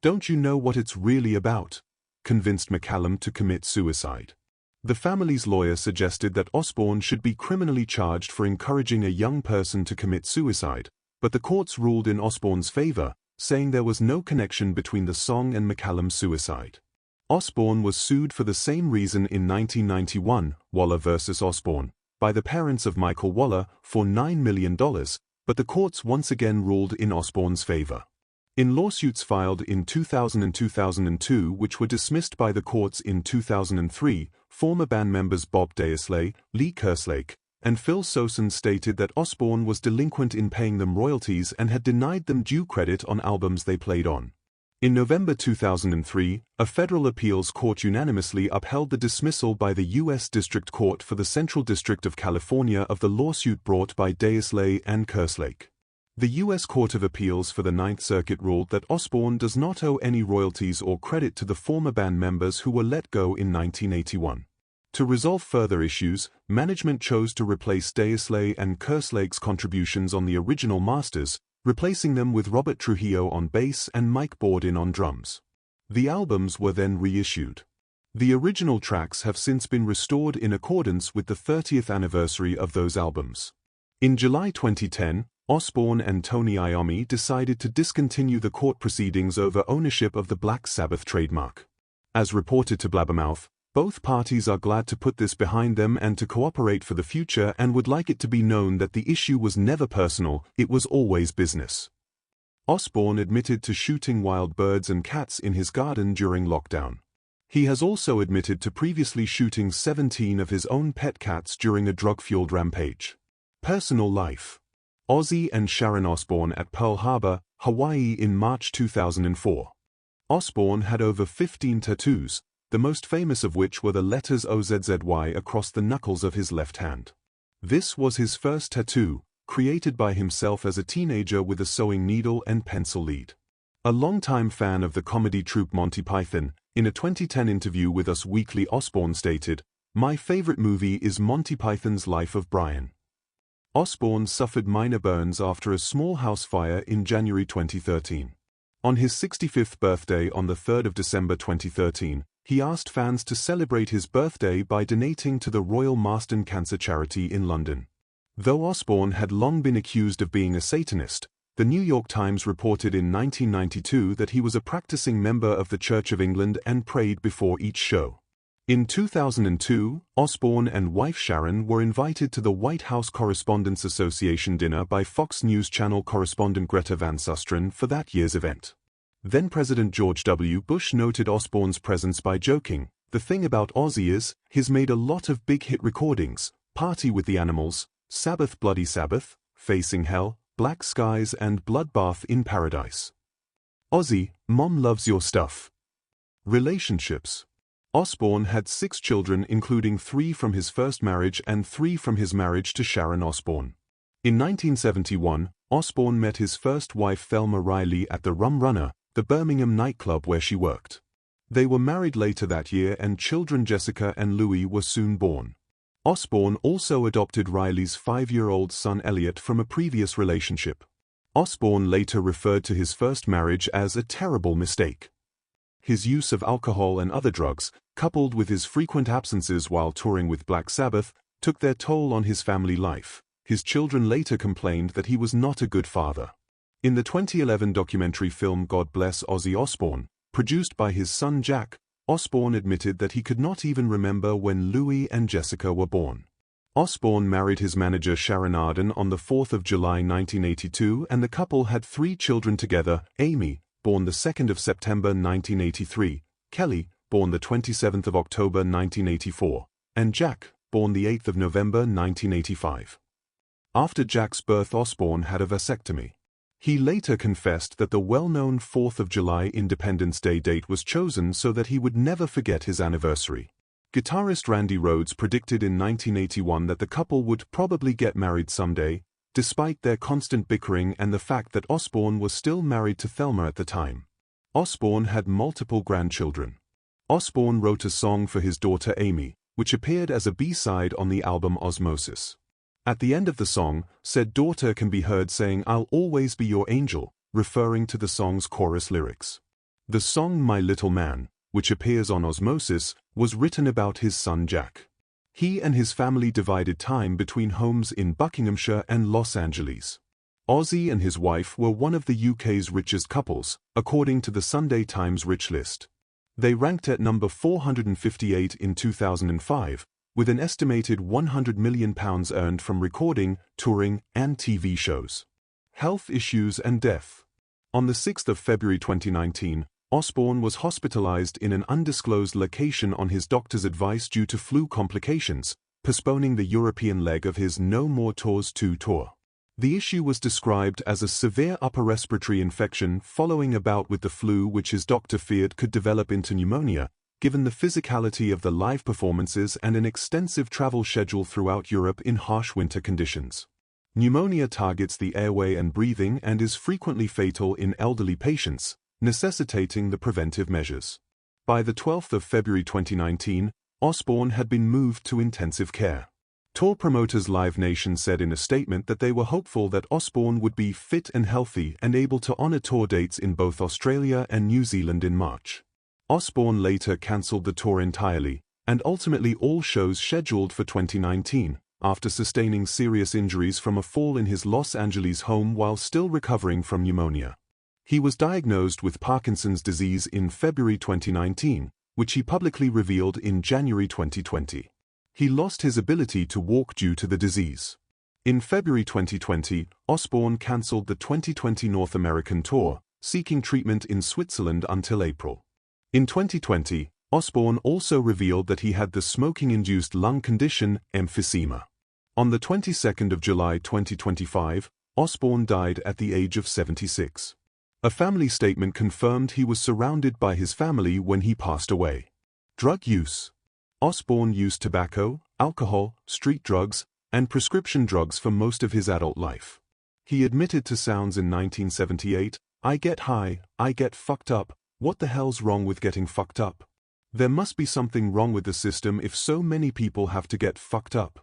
"Don't you know what it's really about?" convinced McCallum to commit suicide. The family's lawyer suggested that Osbourne should be criminally charged for encouraging a young person to commit suicide, but the courts ruled in Osbourne's favor, saying there was no connection between the song and McCallum's suicide. Osbourne was sued for the same reason in 1991, Waller vs. Osbourne, by the parents of Michael Waller for $9 million, but the courts once again ruled in Osbourne's favor. In lawsuits filed in 2000 and 2002 which were dismissed by the courts in 2003, former band members Bob Daisley, Lee Kerslake, and Phil Sosen stated that Osbourne was delinquent in paying them royalties and had denied them due credit on albums they played on. In November 2003, a federal appeals court unanimously upheld the dismissal by the U.S. District Court for the Central District of California of the lawsuit brought by Daisley and Kerslake. The U.S. Court of Appeals for the Ninth Circuit ruled that Osbourne does not owe any royalties or credit to the former band members who were let go in 1981. To resolve further issues, management chose to replace Daisley and Kerslake's contributions on the original masters, replacing them with Robert Trujillo on bass and Mike Bordin on drums. The albums were then reissued. The original tracks have since been restored in accordance with the 30th anniversary of those albums. In July 2010, Osbourne and Tony Iommi decided to discontinue the court proceedings over ownership of the Black Sabbath trademark. As reported to Blabbermouth, both parties are glad to put this behind them and to cooperate for the future and would like it to be known that the issue was never personal, it was always business. Osbourne admitted to shooting wild birds and cats in his garden during lockdown. He has also admitted to previously shooting 17 of his own pet cats during a drug-fueled rampage. Personal life. Ozzy and Sharon Osbourne at Pearl Harbor, Hawaii in March 2004. Osbourne had over 15 tattoos, the most famous of which were the letters OZZY across the knuckles of his left hand. This was his first tattoo, created by himself as a teenager with a sewing needle and pencil lead. A longtime fan of the comedy troupe Monty Python, in a 2010 interview with Us Weekly, Osbourne stated, "My favorite movie is Monty Python's Life of Brian." Osbourne suffered minor burns after a small house fire in January 2013. On his 65th birthday on the 3rd of December 2013, he asked fans to celebrate his birthday by donating to the Royal Marsden Cancer Charity in London. Though Osbourne had long been accused of being a Satanist, the New York Times reported in 1992 that he was a practicing member of the Church of England and prayed before each show. In 2002, Osbourne and wife Sharon were invited to the White House Correspondents' Association dinner by Fox News Channel correspondent Greta Van Susteren for that year's event. Then-President George W. Bush noted Osbourne's presence by joking, "The thing about Ozzy is, he's made a lot of big hit recordings, Party with the Animals, Sabbath Bloody Sabbath, Facing Hell, Black Skies and Bloodbath in Paradise." Ozzy, Mom loves your stuff. Relationships. Osbourne had 6 children including 3 from his first marriage and 3 from his marriage to Sharon Osbourne. In 1971, Osbourne met his first wife Thelma Riley at the Rum Runner, the Birmingham nightclub where she worked. They were married later that year and children Jessica and Louis were soon born. Osbourne also adopted Riley's 5-year-old son Elliot from a previous relationship. Osbourne later referred to his first marriage as a terrible mistake. His use of alcohol and other drugs, coupled with his frequent absences while touring with Black Sabbath, took their toll on his family life. His children later complained that he was not a good father. In the 2011 documentary film God Bless Ozzy Osbourne, produced by his son Jack, Osbourne admitted that he could not even remember when Louis and Jessica were born. Osbourne married his manager Sharon Arden on the 4th of July 1982 and the couple had 3 children together, Amy, born the 2nd of September 1983, Kelly, born the 27th of October 1984, and Jack, born the 8th of November 1985. After Jack's birth, Osbourne had a vasectomy. He later confessed that the well-known 4th of July Independence Day date was chosen so that he would never forget his anniversary. Guitarist Randy Rhoads predicted in 1981 that the couple would probably get married someday, despite their constant bickering and the fact that Osbourne was still married to Thelma at the time. Osbourne had multiple grandchildren. Osbourne wrote a song for his daughter Amy, which appeared as a B-side on the album Osmosis. At the end of the song, said daughter can be heard saying, "I'll always be your angel," referring to the song's chorus lyrics. The song My Little Man, which appears on Osmosis, was written about his son Jack. He and his family divided time between homes in Buckinghamshire and Los Angeles. Ozzy and his wife were one of the UK's richest couples, according to the Sunday Times Rich List. They ranked at number 458 in 2005, with an estimated £100 million earned from recording, touring, and TV shows. Health issues and death. On the 6th of February 2019, Osbourne was hospitalized in an undisclosed location on his doctor's advice due to flu complications, postponing the European leg of his No More Tours 2 tour. The issue was described as a severe upper respiratory infection following a bout with the flu, which his doctor feared could develop into pneumonia, given the physicality of the live performances and an extensive travel schedule throughout Europe in harsh winter conditions. Pneumonia targets the airway and breathing and is frequently fatal in elderly patients, necessitating the preventive measures. By the 12th of February 2019, Osbourne had been moved to intensive care. Tour promoters Live Nation said in a statement that they were hopeful that Osbourne would be fit and healthy and able to honor tour dates in both Australia and New Zealand in March. Osbourne later cancelled the tour entirely, and ultimately all shows scheduled for 2019, after sustaining serious injuries from a fall in his Los Angeles home while still recovering from pneumonia. He was diagnosed with Parkinson's disease in February 2019, which he publicly revealed in January 2020. He lost his ability to walk due to the disease. In February 2020, Osbourne cancelled the 2020 North American tour, seeking treatment in Switzerland until April. In 2020, Osbourne also revealed that he had the smoking-induced lung condition, emphysema. On the 22nd of July 2025, Osbourne died at the age of 76. A family statement confirmed he was surrounded by his family when he passed away. Drug use. Osbourne used tobacco, alcohol, street drugs, and prescription drugs for most of his adult life. He admitted to Sounds in 1978, "I get high, I get fucked up, what the hell's wrong with getting fucked up? There must be something wrong with the system if so many people have to get fucked up.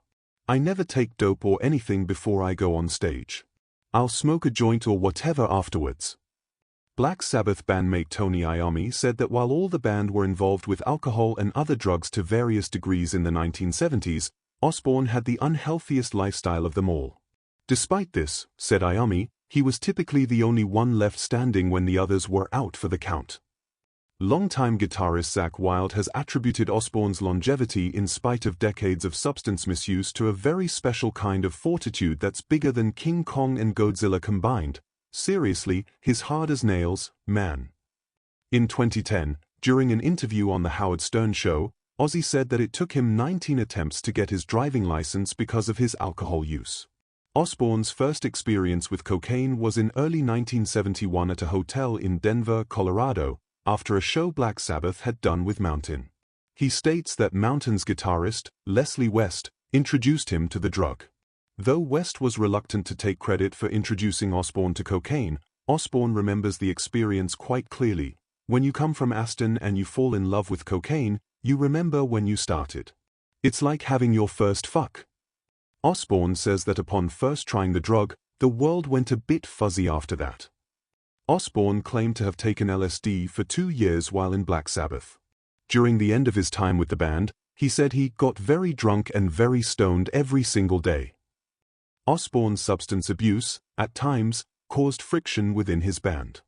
I never take dope or anything before I go on stage. I'll smoke a joint or whatever afterwards." Black Sabbath bandmate Tony Iommi said that while all the band were involved with alcohol and other drugs to various degrees in the 1970s, Osbourne had the unhealthiest lifestyle of them all. Despite this, said Iommi, he was typically the only one left standing when the others were out for the count. Longtime guitarist Zakk Wylde has attributed Osbourne's longevity in spite of decades of substance misuse to a very special kind of fortitude that's bigger than King Kong and Godzilla combined. Seriously, he's hard as nails, man. In 2010, during an interview on The Howard Stern Show, Ozzy said that it took him 19 attempts to get his driving license because of his alcohol use. Osbourne's first experience with cocaine was in early 1971 at a hotel in Denver, Colorado, after a show Black Sabbath had done with Mountain. He states that Mountain's guitarist, Leslie West, introduced him to the drug. Though West was reluctant to take credit for introducing Osbourne to cocaine, Osbourne remembers the experience quite clearly. When you come from Aston and you fall in love with cocaine, you remember when you started. It's like having your first fuck. Osbourne says that upon first trying the drug, the world went a bit fuzzy after that. Osbourne claimed to have taken LSD for 2 years while in Black Sabbath. During the end of his time with the band, he said he got very drunk and very stoned every single day. Osbourne's substance abuse, at times, caused friction within his band.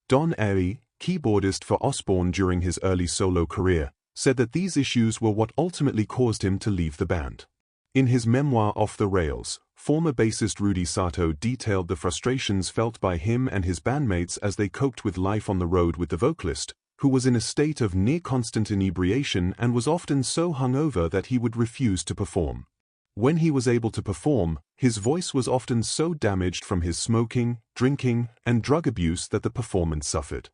Don Airey, keyboardist for Osbourne during his early solo career, said that these issues were what ultimately caused him to leave the band. In his memoir Off the Rails, former bassist Rudy Sato detailed the frustrations felt by him and his bandmates as they coped with life on the road with the vocalist, who was in a state of near-constant inebriation and was often so hungover that he would refuse to perform. When he was able to perform, his voice was often so damaged from his smoking, drinking, and drug abuse that the performance suffered.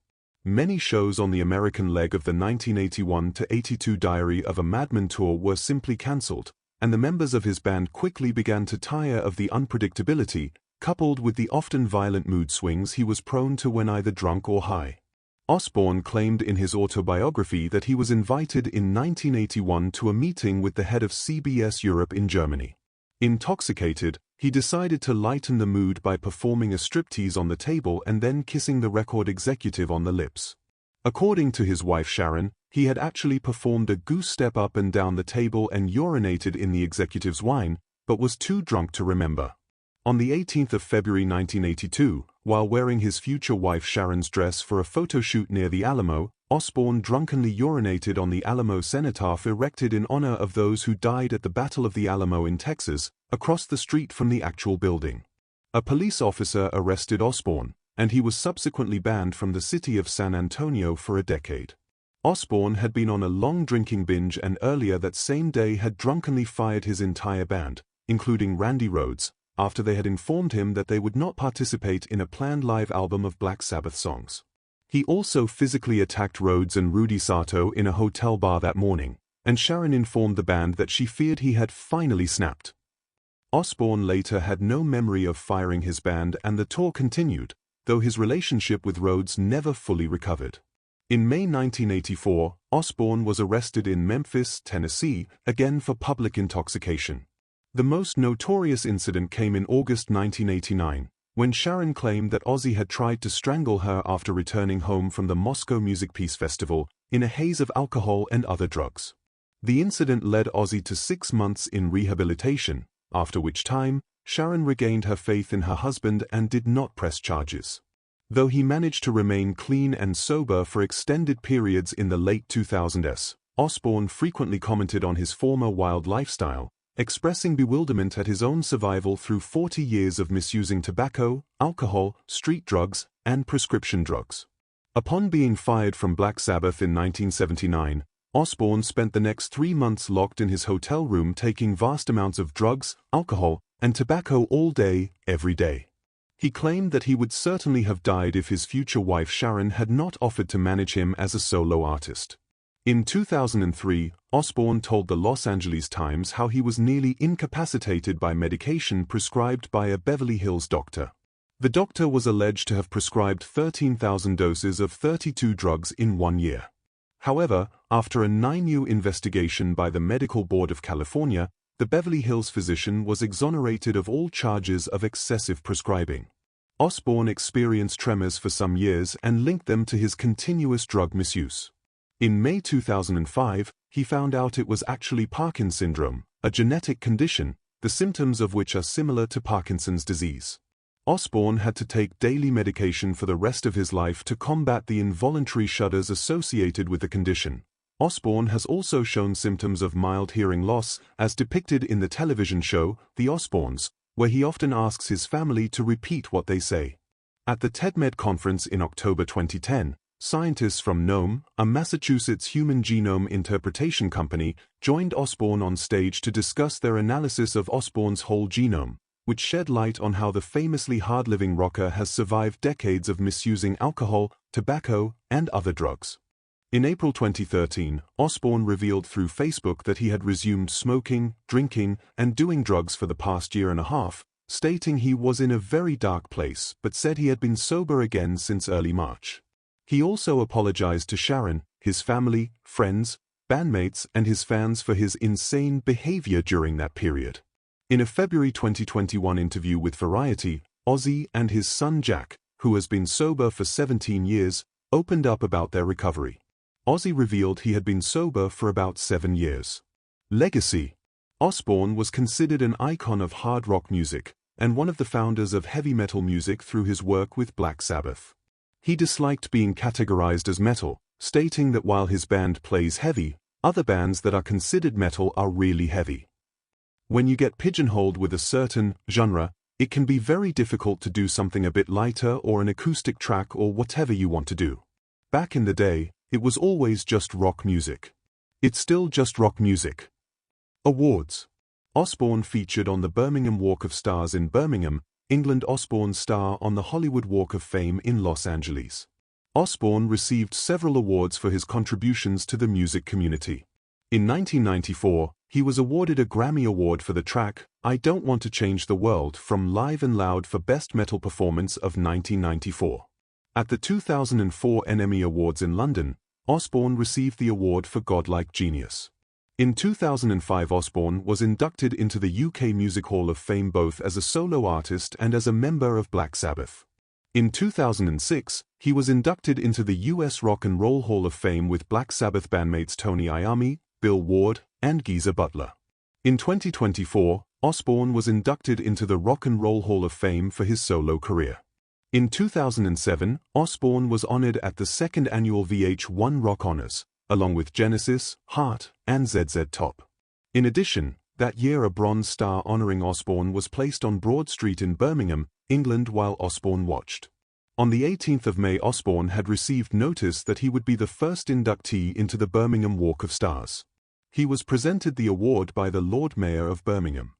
Many shows on the American leg of the 1981-82 Diary of a Madman tour were simply cancelled, and the members of his band quickly began to tire of the unpredictability, coupled with the often violent mood swings he was prone to when either drunk or high. Osbourne claimed in his autobiography that he was invited in 1981 to a meeting with the head of CBS Europe in Germany. Intoxicated, he decided to lighten the mood by performing a striptease on the table and then kissing the record executive on the lips. According to his wife Sharon, he had actually performed a goose step up and down the table and urinated in the executive's wine, but was too drunk to remember. On the 18th of February 1982, while wearing his future wife Sharon's dress for a photo shoot near the Alamo, Osbourne drunkenly urinated on the Alamo cenotaph erected in honor of those who died at the Battle of the Alamo in Texas, across the street from the actual building. A police officer arrested Osbourne, and he was subsequently banned from the city of San Antonio for a decade. Osbourne had been on a long drinking binge and earlier that same day had drunkenly fired his entire band, including Randy Rhoads, after they had informed him that they would not participate in a planned live album of Black Sabbath songs. He also physically attacked Rhoads and Rudy Sato in a hotel bar that morning, and Sharon informed the band that she feared he had finally snapped. Osbourne later had no memory of firing his band and the tour continued, though his relationship with Rhoads never fully recovered. In May 1984, Osbourne was arrested in Memphis, Tennessee, again for public intoxication. The most notorious incident came in August 1989, when Sharon claimed that Ozzy had tried to strangle her after returning home from the Moscow Music Peace Festival, in a haze of alcohol and other drugs. The incident led Ozzy to 6 months in rehabilitation, after which time, Sharon regained her faith in her husband and did not press charges. Though he managed to remain clean and sober for extended periods in the late 2000s, Osbourne frequently commented on his former wild lifestyle, expressing bewilderment at his own survival through 40 years of misusing tobacco, alcohol, street drugs, and prescription drugs. Upon being fired from Black Sabbath in 1979, Osbourne spent the next 3 months locked in his hotel room taking vast amounts of drugs, alcohol, and tobacco all day, every day. He claimed that he would certainly have died if his future wife Sharon had not offered to manage him as a solo artist. In 2003, Osbourne told the Los Angeles Times how he was nearly incapacitated by medication prescribed by a Beverly Hills doctor. The doctor was alleged to have prescribed 13,000 doses of 32 drugs in 1 year. However, after a 9-year investigation by the Medical Board of California, the Beverly Hills physician was exonerated of all charges of excessive prescribing. Osbourne experienced tremors for some years and linked them to his continuous drug misuse. In May 2005, he found out it was actually Parkinson's syndrome, a genetic condition, the symptoms of which are similar to Parkinson's disease. Osbourne had to take daily medication for the rest of his life to combat the involuntary shudders associated with the condition. Osbourne has also shown symptoms of mild hearing loss, as depicted in the television show, The Osbournes, where he often asks his family to repeat what they say. At the TEDMED conference in October 2010, scientists from Nome, a Massachusetts human genome interpretation company, joined Osbourne on stage to discuss their analysis of Osbourne's whole genome, which shed light on how the famously hard-living rocker has survived decades of misusing alcohol, tobacco, and other drugs. In April 2013, Osbourne revealed through Facebook that he had resumed smoking, drinking, and doing drugs for the past year and a half, stating he was in a very dark place but said he had been sober again since early March. He also apologized to Sharon, his family, friends, bandmates, and his fans for his insane behavior during that period. In a February 2021 interview with Variety, Ozzy and his son Jack, who has been sober for 17 years, opened up about their recovery. Ozzy revealed he had been sober for about 7 years. Legacy. Osbourne was considered an icon of hard rock music, and one of the founders of heavy metal music through his work with Black Sabbath. He disliked being categorized as metal, stating that while his band plays heavy, other bands that are considered metal are really heavy. When you get pigeonholed with a certain genre, it can be very difficult to do something a bit lighter or an acoustic track or whatever you want to do. Back in the day, it was always just rock music. It's still just rock music. Awards. Osbourne featured on the Birmingham Walk of Stars in Birmingham, England. Osbourne star on the Hollywood Walk of Fame in Los Angeles. Osbourne received several awards for his contributions to the music community. In 1994, he was awarded a Grammy Award for the track, I Don't Want to Change the World from Live and Loud for Best Metal Performance of 1994. At the 2004 NME Awards in London, Osbourne received the award for Godlike Genius. In 2005, Osbourne was inducted into the UK Music Hall of Fame both as a solo artist and as a member of Black Sabbath. In 2006, he was inducted into the U.S. Rock and Roll Hall of Fame with Black Sabbath bandmates Tony Iommi, Bill Ward, and Geezer Butler. In 2024, Osbourne was inducted into the Rock and Roll Hall of Fame for his solo career. In 2007, Osbourne was honored at the second annual VH1 Rock Honors, along with Genesis, Heart, and ZZ Top. In addition, that year a bronze star honoring Osbourne was placed on Broad Street in Birmingham, England while Osbourne watched. On the 18th of May, Osbourne had received notice that he would be the first inductee into the Birmingham Walk of Stars. He was presented the award by the Lord Mayor of Birmingham.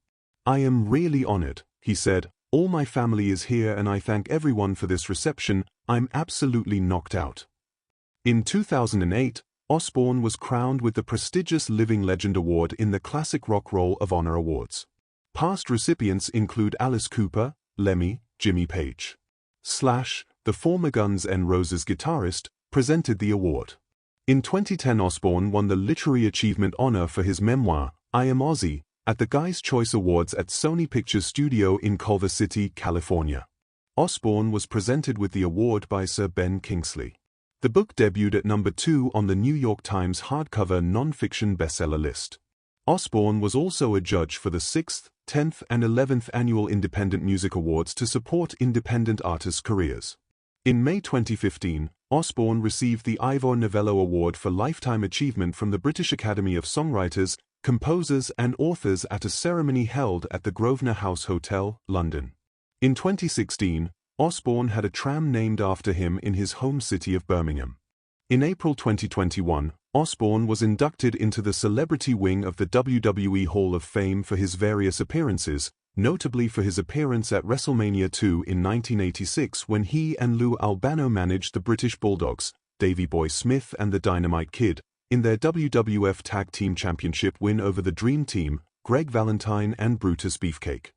"I am really honored," he said. "All my family is here and I thank everyone for this reception. I'm absolutely knocked out." In 2008, Osbourne was crowned with the prestigious Living Legend Award in the Classic Rock Roll of Honor Awards. Past recipients include Alice Cooper, Lemmy, Jimmy Page. Slash, the former Guns N' Roses guitarist, presented the award. In 2010, Osbourne won the Literary Achievement honor for his memoir, I Am Ozzy, at the Guy's Choice Awards at Sony Pictures Studio in Culver City, California. Osbourne was presented with the award by Sir Ben Kingsley. The book debuted at number 2 on the New York Times hardcover non-fiction bestseller list. Osbourne was also a judge for the 6th, 10th and 11th Annual Independent Music Awards to support independent artists' careers. In May 2015, Osbourne received the Ivor Novello Award for Lifetime Achievement from the British Academy of Songwriters, Composers and Authors at a ceremony held at the Grosvenor House Hotel, London. In 2016, Osbourne had a tram named after him in his home city of Birmingham. In April 2021, Osbourne was inducted into the celebrity wing of the WWE Hall of Fame for his various appearances, notably for his appearance at WrestleMania 2 in 1986 when he and Lou Albano managed the British Bulldogs, Davey Boy Smith and the Dynamite Kid, in their WWF Tag Team Championship win over the Dream Team, Greg Valentine and Brutus Beefcake.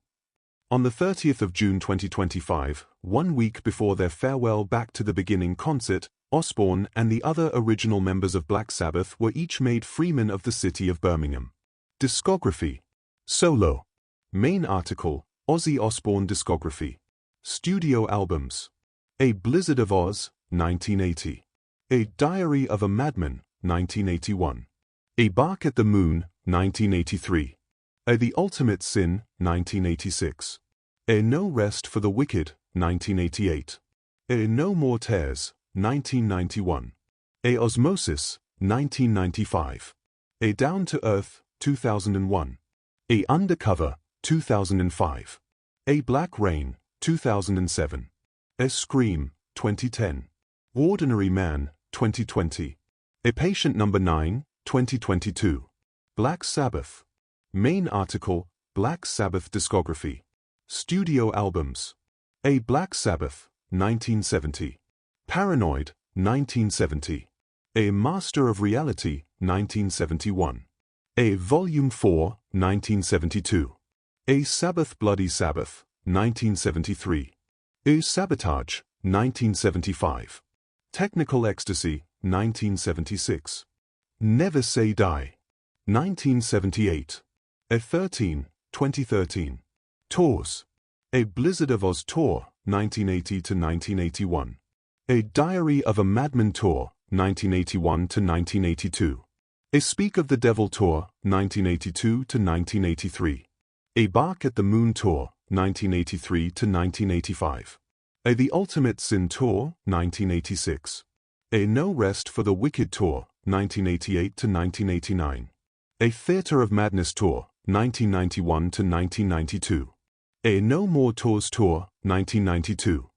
On the 30th of June 2025, 1 week before their farewell Back to the Beginning concert, Osbourne and the other original members of Black Sabbath were each made freemen of the city of Birmingham. Discography. Solo. Main article, Ozzy Osbourne Discography. Studio albums. A Blizzard of Oz, 1980. A Diary of a Madman, 1981. A Bark at the Moon, 1983. A The Ultimate Sin, 1986. A No Rest for the Wicked, 1988. A No More Tears, 1991. A Osmosis, 1995. A Down to Earth, 2001. A Undercover, 2005. A Black Rain, 2007. A Scream, 2010. Ordinary Man, 2020. A Patient Number 9, 2022. Black Sabbath. Main article, Black Sabbath Discography. Studio albums. A Black Sabbath, 1970. Paranoid, 1970. A Master of Reality, 1971. A Volume 4, 1972. A Sabbath Bloody Sabbath, 1973. A Sabotage, 1975. Technical Ecstasy, 1976. Never Say Die, 1978. A 13, 2013. Tours. A Blizzard of Oz Tour, 1980 to 1981. A Diary of a Madman Tour, 1981 to 1982. A Speak of the Devil Tour, 1982 to 1983. A Bark at the Moon Tour, 1983 to 1985. A The Ultimate Sin Tour, 1986. A No Rest for the Wicked Tour, 1988 to 1989. A Theatre of Madness Tour, 1991 to 1992. A No More Tours Tour, 1992.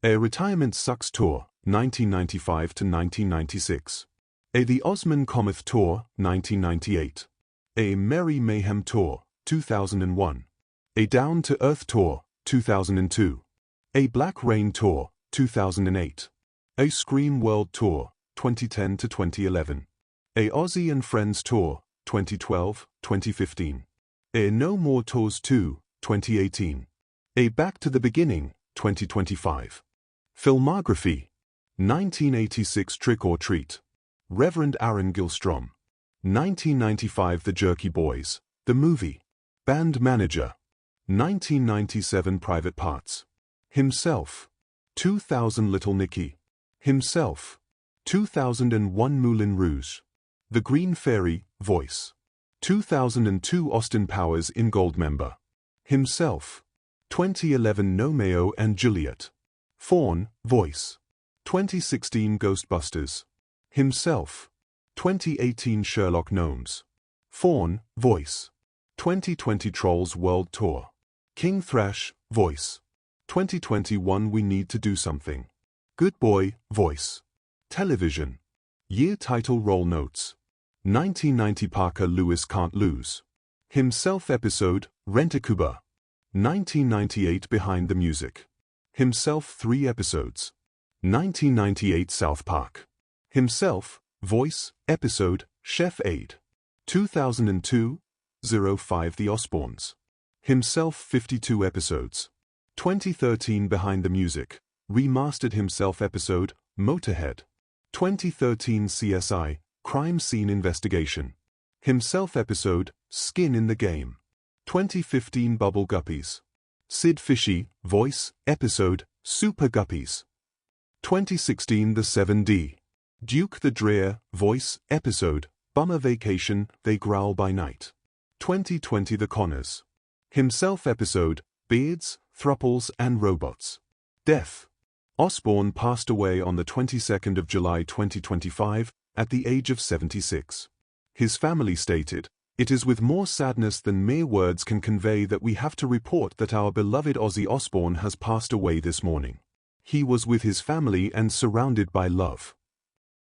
A Retirement Sucks Tour, 1995 to 1996. A The Osman Cometh Tour, 1998. A Merry Mayhem Tour, 2001. A Down to Earth Tour, 2002. A Black Rain Tour, 2008. A Scream World Tour, 2010 to 2011. A Ozzy and Friends Tour, 2012, 2015. A No More Tours 2, 2018. A Back to the Beginning, 2025. Filmography. 1986 Trick or Treat. Reverend Aaron Gilstrom. 1995 The Jerky Boys, the movie. Band Manager. 1997 Private Parts. Himself. 2000 Little Nicky. Himself. 2001 Moulin Rouge. The Green Fairy, voice. 2002 Austin Powers in Goldmember. Himself. 2011 Romeo and Juliet. Fawn, voice. 2016 Ghostbusters. Himself. 2018 Sherlock Gnomes. Fawn, voice. 2020 Trolls World Tour. King Thrash, voice. 2021 We Need to Do Something. Good Boy, voice. Television. Year title Roll notes. 1990 Parker Lewis Can't Lose. Himself episode, Rent-A-Cuba. 1998 Behind the Music. Himself 3 episodes. 1998 South Park. Himself, voice, episode, Chef Aid. 2002, 05 The Osbournes. Himself 52 episodes. 2013 Behind the Music, remastered himself episode, Motorhead. 2013 CSI, Crime Scene Investigation. Himself episode, Skin in the Game. 2015 Bubble Guppies. Sid Fishy, voice, episode, Super Guppies. 2016 The 7D. Duke the Dreer, voice, episode, Bummer Vacation, They Growl by Night. 2020 The Connors. Himself episode, Beards, Thruples and Robots. Death. Osbourne passed away on the 22nd of July 2025, at the age of 76. His family stated, "It is with more sadness than mere words can convey that we have to report that our beloved Ozzy Osbourne has passed away this morning. He was with his family and surrounded by love.